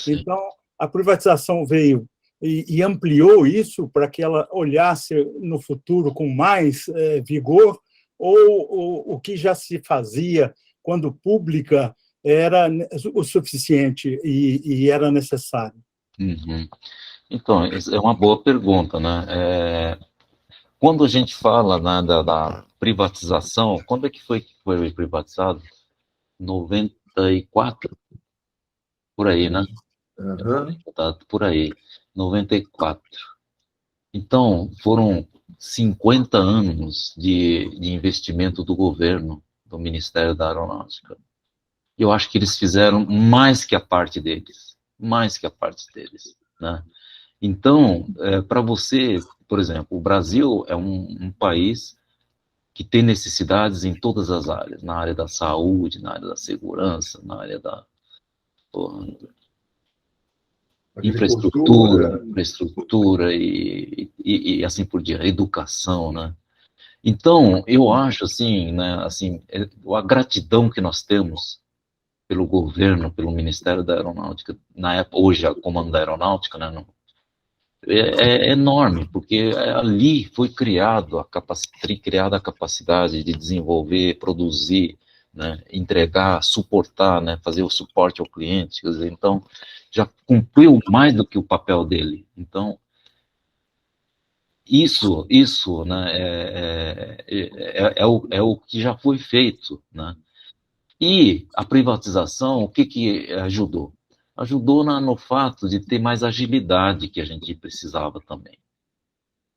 Então, a privatização veio e ampliou isso para que ela olhasse no futuro com mais vigor, ou o que já se fazia quando pública era o suficiente e era necessário? Uhum. Então, é uma boa pergunta, né? Quando a gente fala, né, da privatização, quando é que foi privatizado? 94? Por aí, né? Uhum. Por aí, 94. Então, foram 50 anos de investimento do governo, do Ministério da Aeronáutica. Eu acho que eles fizeram mais que a parte deles, né? Então, para você, por exemplo, o Brasil é um país que tem necessidades em todas as áreas, na área da saúde, na área da segurança, na área da infraestrutura e assim por diante, educação, né? Então, eu acho assim, né, assim, a gratidão que nós temos pelo governo, pelo Ministério da Aeronáutica, na época, hoje a Comando da Aeronáutica, né, é enorme, porque ali foi criada a capacidade de desenvolver, produzir, né, entregar, suportar, né, fazer o suporte ao cliente, quer dizer, então, já cumpriu mais do que o papel dele. Então, isso, né, é o que já foi feito, né? E a privatização, o que ajudou? Ajudou no fato de ter mais agilidade, que a gente precisava também.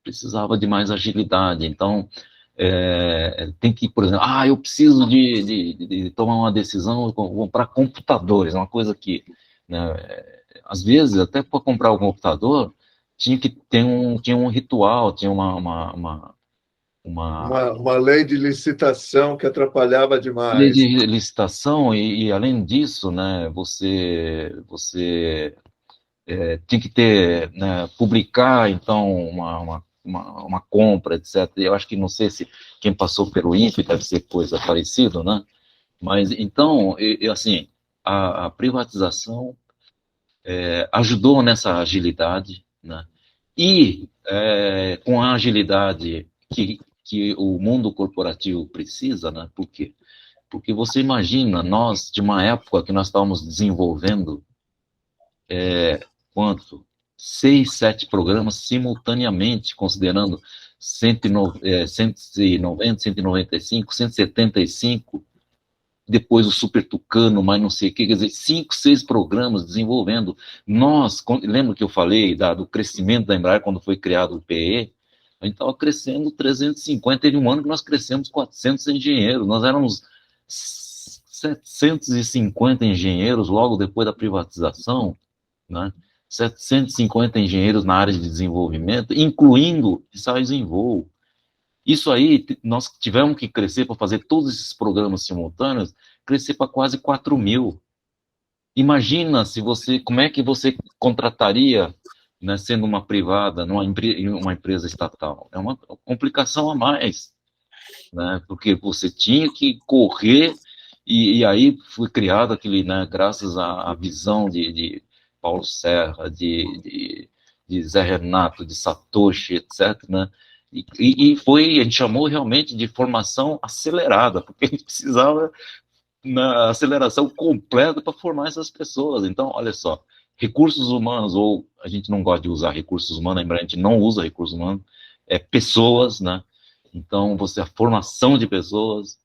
Precisava de mais agilidade. Então, tem que, por exemplo, eu preciso de tomar uma decisão, comprar computadores, uma coisa que, né, às vezes, até para comprar um computador, tinha que ter um ritual, tinha uma lei de licitação que atrapalhava demais. Lei de licitação, e além disso, né, você tinha que ter, né, publicar, então, uma compra, etc. Eu acho que, não sei se quem passou pelo INPE deve ser coisa parecida, né? Mas, então, assim, a privatização ajudou nessa agilidade, né? E com a agilidade que o mundo corporativo precisa, né? Por quê? Porque você imagina, nós, de uma época que nós estávamos desenvolvendo, 6, 7 programas simultaneamente, considerando 190, 195, 175, depois o Super Tucano, mais não sei o que, quer dizer, 5, 6 programas desenvolvendo. Lembra que eu falei do crescimento da Embraer quando foi criado o PE? A gente estava crescendo 350, teve um ano que nós crescemos 400 engenheiros, nós éramos 750 engenheiros logo depois da privatização, né? 750 engenheiros na área de desenvolvimento, incluindo ensaios em voo. Isso aí, nós tivemos que crescer para fazer todos esses programas simultâneos, crescer para quase 4.000. Imagina se você, como é que você contrataria, né, sendo uma privada, uma empresa estatal? É uma complicação a mais, né, porque você tinha que correr, e aí foi criado aquele, né, graças à visão de Paulo Serra, de Zé Renato, de Satoshi, etc., né, e foi, a gente chamou realmente de formação acelerada, porque a gente precisava na aceleração completa para formar essas pessoas. Então, olha só, recursos humanos, ou a gente não gosta de usar recursos humanos, a gente não usa recursos humanos, é pessoas, né? Então, a formação de pessoas,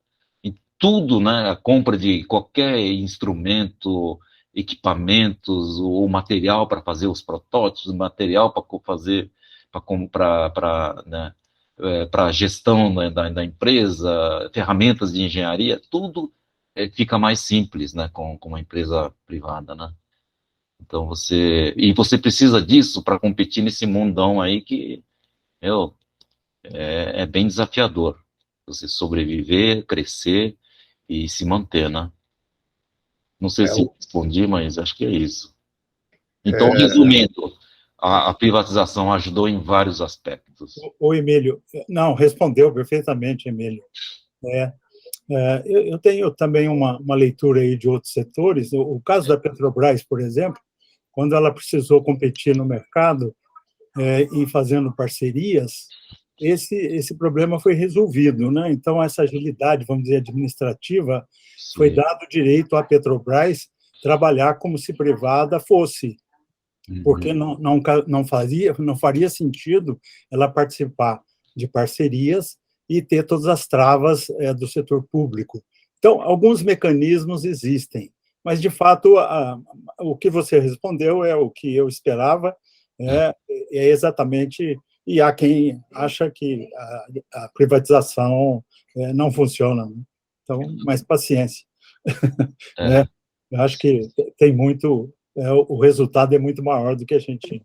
e tudo, né? A compra de qualquer instrumento, equipamentos, ou material para fazer os protótipos, material para fazer, para né, para gestão, né, da empresa, ferramentas de engenharia, tudo fica mais simples, né, com uma empresa privada, né? Então você precisa disso para competir nesse mundão aí que é bem desafiador. Você sobreviver, crescer e se manter, né? Não sei se respondi, mas acho que é isso. Então, resumindo, a privatização ajudou em vários aspectos. O Emílio, não, respondeu perfeitamente, Emílio. Eu tenho também uma leitura aí de outros setores. O caso da Petrobras, por exemplo, quando ela precisou competir no mercado e fazendo parcerias, esse problema foi resolvido, né? Então, essa agilidade, vamos dizer, administrativa, sim, foi dado direito à Petrobras trabalhar como se privada fosse, porque não faria sentido ela participar de parcerias e ter todas as travas do setor público. Então, alguns mecanismos existem, mas, de fato, o que você respondeu é o que eu esperava, é exatamente, e há quem acha que a privatização não funciona. Né? Então, mais paciência. Eu acho que tem muito... o resultado é muito maior do que a gente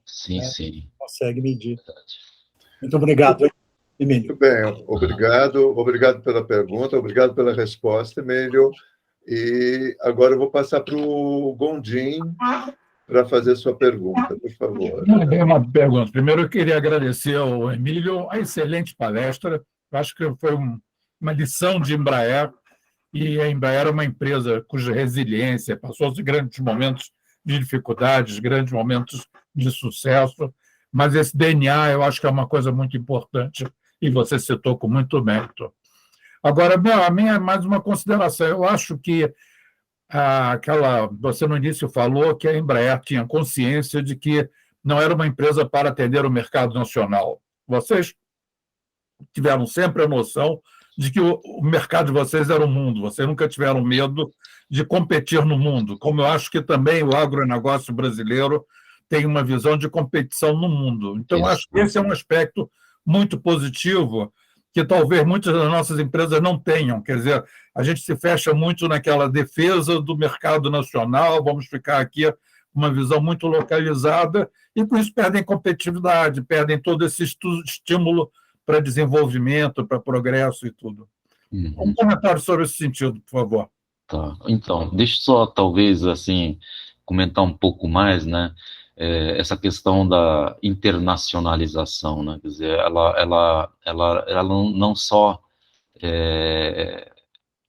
consegue medir. Muito obrigado, Emílio. Muito bem, obrigado pela pergunta, obrigado pela resposta, Emílio. E agora eu vou passar para o Gondim para fazer sua pergunta, por favor. É uma pergunta. Primeiro, eu queria agradecer ao Emílio a excelente palestra. Eu acho que foi uma lição de Embraer, e a Embraer é uma empresa cuja resiliência passou os grandes momentos de dificuldades, grandes momentos de sucesso, mas esse DNA eu acho que é uma coisa muito importante e você citou com muito mérito. Agora, a minha é mais uma consideração. Eu acho que você no início falou que a Embraer tinha consciência de que não era uma empresa para atender o mercado nacional. Vocês tiveram sempre a noção de que o mercado de vocês era o mundo, vocês nunca tiveram medo de competir no mundo, como eu acho que também o agronegócio brasileiro tem uma visão de competição no mundo. Então, eu acho que esse é um aspecto muito positivo que talvez muitas das nossas empresas não tenham. Quer dizer, a gente se fecha muito naquela defesa do mercado nacional, vamos ficar aqui com uma visão muito localizada, e com isso perdem competitividade, perdem todo esse estímulo para desenvolvimento, para progresso e tudo. Um comentário sobre esse sentido, por favor. Tá. Então, deixa eu só, talvez, assim, comentar um pouco mais, né? Essa questão da internacionalização, né? Quer dizer, ela não só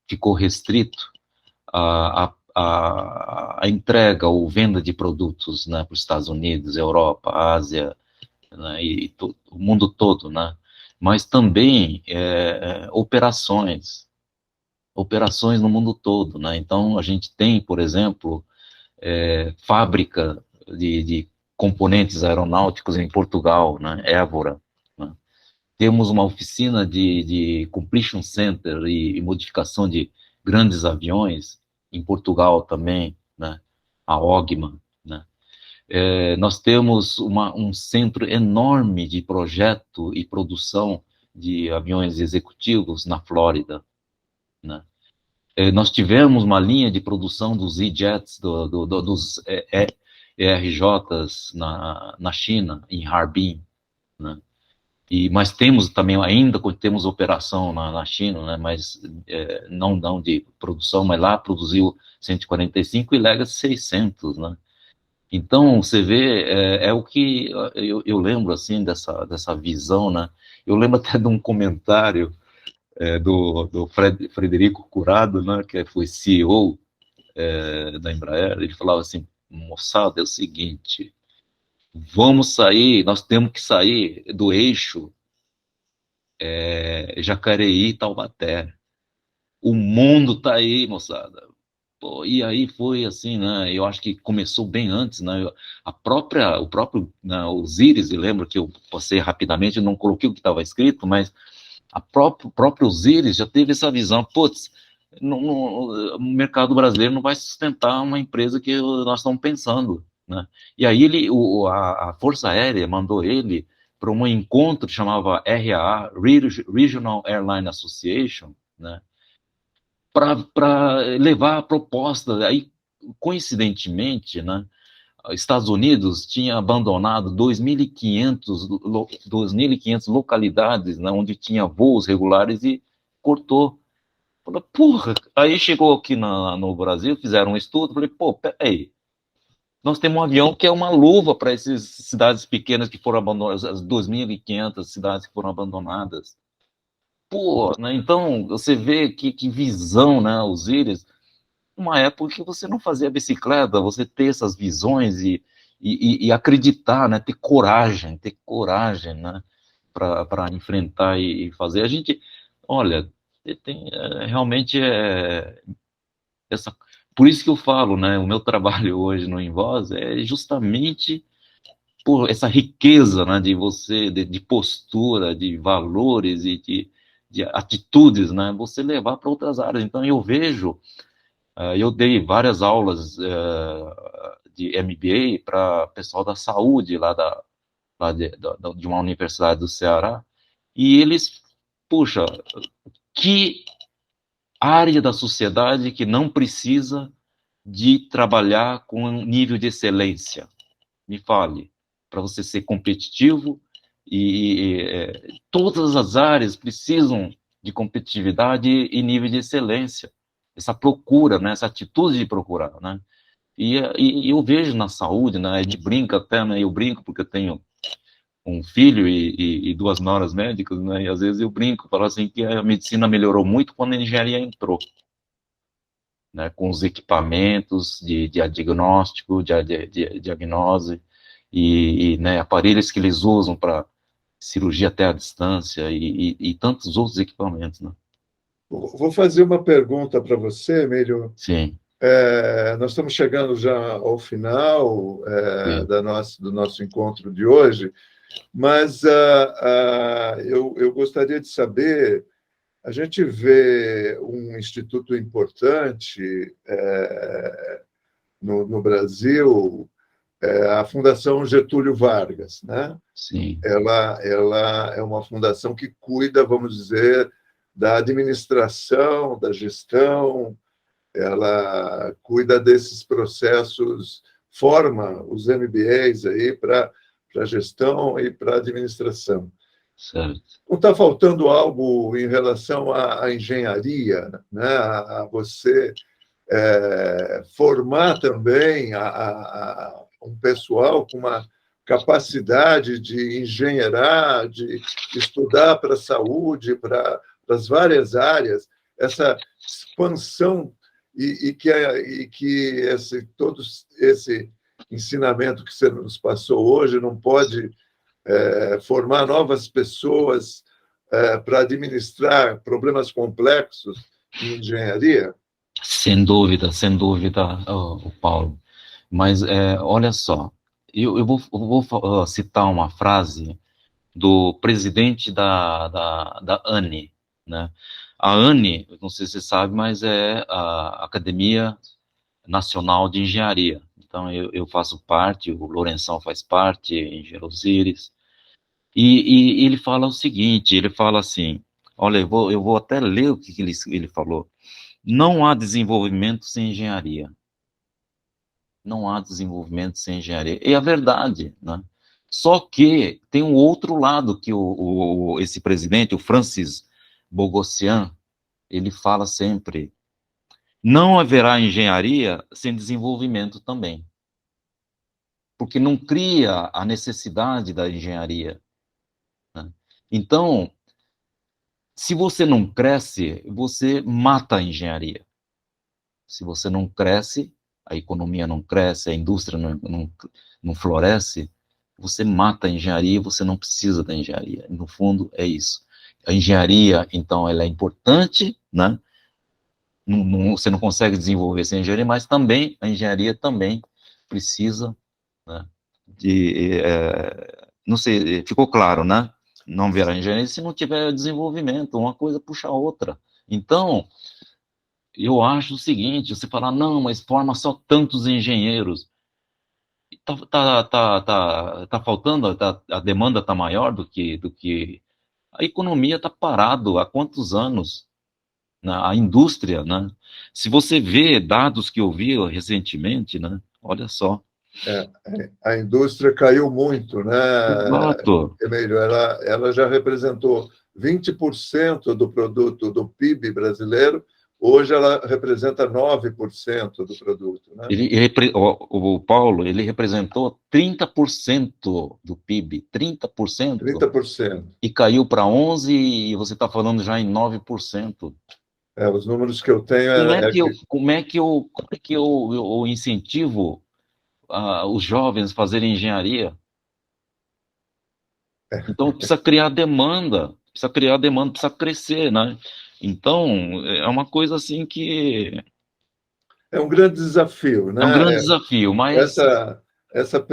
ficou restrito à entrega ou venda de produtos, né, para os Estados Unidos, Europa, Ásia, né, e o mundo todo, né? Mas também operações no mundo todo, né? Então, a gente tem, por exemplo, fábrica de componentes aeronáuticos em Portugal, né? Évora, né? Temos uma oficina de completion center e modificação de grandes aviões em Portugal também, né? A Ogma, né? Nós temos um centro enorme de projeto e produção de aviões executivos na Flórida, né? Nós tivemos uma linha de produção dos E-Jets, dos ERJs na China, em Harbin, né? Mas temos também, ainda temos operação na China, né? Mas não de produção, mas lá produziu 145 e Legacy 600, né? Então, você vê, o que eu lembro, assim, dessa visão, né? Eu lembro até de um comentário do Frederico Curado, né, que foi CEO da Embraer. Ele falava assim: moçada, é o seguinte, nós temos que sair do eixo Jacareí e Taubaté. O mundo está aí, moçada. Pô, e aí foi assim, né? Eu acho que começou bem antes, né? O próprio, né, Osiris, eu lembro que eu passei rapidamente, não coloquei o que estava escrito, mas o próprio Osiris já teve essa visão: putz, o mercado brasileiro não vai sustentar uma empresa que nós estamos pensando, né? E aí a Força Aérea mandou ele para um encontro que chamava RAA, Regional Airline Association, né? Para levar a proposta. Aí, coincidentemente, né, Estados Unidos tinha abandonado 2.500 localidades, né, onde tinha voos regulares, e cortou. Falei, porra, aí chegou aqui no Brasil, fizeram um estudo, falei, pô, peraí, nós temos um avião que é uma luva para essas cidades pequenas que foram abandonadas, as 2.500 cidades que foram abandonadas. Pô, né, então, você vê que visão, né, Osiris, uma época que você não fazia bicicleta, você ter essas visões e acreditar, né, ter coragem, né, para enfrentar e fazer. A gente, olha, realmente por isso que eu falo, né, o meu trabalho hoje no Invoz é justamente por essa riqueza, né, de postura, de valores e de atitudes, né, você levar para outras áreas. Então eu vejo, eu dei várias aulas de MBA para pessoal da saúde lá de uma universidade do Ceará, e eles, puxa, que área da sociedade que não precisa de trabalhar com um nível de excelência? Me fale, para você ser competitivo, todas as áreas precisam de competitividade e nível de excelência, essa procura, né, essa atitude de procurar, né? E eu vejo na saúde, né, a gente brinca até, né, eu brinco porque eu tenho um filho e 2 noras médicas, né, e às vezes eu brinco, falo assim, que a medicina melhorou muito quando a engenharia entrou, né, com os equipamentos de diagnóstico, de diagnose, né, aparelhos que eles usam para cirurgia até à distância e tantos outros equipamentos, né? Vou fazer uma pergunta para você, Emílio. Sim. Nós estamos chegando já ao final do nosso encontro de hoje, mas eu gostaria de saber, a gente vê um instituto importante no Brasil, a Fundação Getúlio Vargas, né? Sim. Ela é uma fundação que cuida, vamos dizer, da administração, da gestão, ela cuida desses processos, forma os MBAs aí para gestão e para administração. Certo. Não está faltando algo em relação à engenharia, né? A você formar também um pessoal com uma capacidade de engenheirar, de estudar para a saúde, para as várias áreas, essa expansão e que todo esse ensinamento que você nos passou hoje não pode formar novas pessoas para administrar problemas complexos em engenharia? Sem dúvida, Paulo. Mas olha só, eu vou citar uma frase do presidente da ANE, né? A ANE, não sei se você sabe, mas é a Academia Nacional de Engenharia. Então, eu faço parte, o Lourenção faz parte, engenheiro Osiris. E ele fala o seguinte, ele fala assim, olha, eu vou até ler o que ele falou. Não há desenvolvimento sem engenharia. Não há desenvolvimento sem engenharia. E é a verdade, né? Só que tem um outro lado que esse presidente, o Francis Bogossian, ele fala sempre, não haverá engenharia sem desenvolvimento também. Porque não cria a necessidade da engenharia, né? Então, se você não cresce, você mata a engenharia. Se você não cresce, a economia não cresce, a indústria não floresce, você mata a engenharia, você não precisa da engenharia. No fundo, é isso. A engenharia, então, ela é importante, né? Você não consegue desenvolver sem engenharia, mas também, a engenharia também precisa, né, não sei, ficou claro, né? Não haverá engenharia se não tiver desenvolvimento, uma coisa puxa a outra. Então, eu acho o seguinte, você falar, não, mas forma só tantos engenheiros. Tá faltando, a demanda está maior do que... A economia está parado há quantos anos? A indústria, né? Se você vê dados que eu vi recentemente, né? Olha só. A indústria caiu muito, né, Exato. Emílio? Ela já representou 20% do produto do PIB brasileiro, hoje ela representa 9% do produto, né? O Paulo, ele representou 30% do PIB, 30%. 30%. E caiu para 11%, e você está falando já em 9%. Os números que eu tenho... Como é que eu incentivo os jovens a fazerem engenharia? Então, precisa criar demanda, precisa crescer, né? Então, é uma coisa assim que... É um grande desafio, né? É um grande desafio, mas... Essa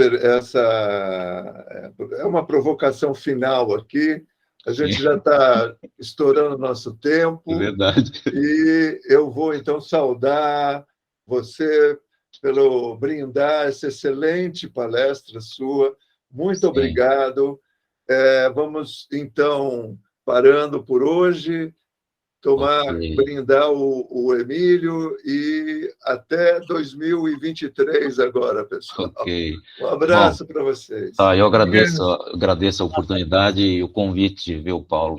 é uma provocação final aqui. A gente já está estourando o nosso tempo. É verdade. E eu vou, então, saudar você pelo brindar essa excelente palestra sua. Muito obrigado. Vamos, então, parando por hoje, brindar o Emílio e até 2023 agora, pessoal. Ok. Um abraço para vocês. Tá, eu agradeço a oportunidade e o convite de ver o Paulo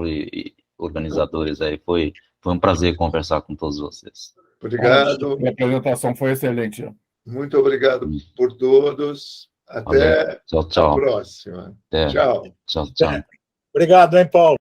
e organizadores aí. Foi um prazer conversar com todos vocês. Obrigado. A apresentação foi excelente. Muito obrigado por todos. Até Tchau, tchau. a próxima. Até. Tchau. Tchau, tchau. Obrigado, hein, Paulo?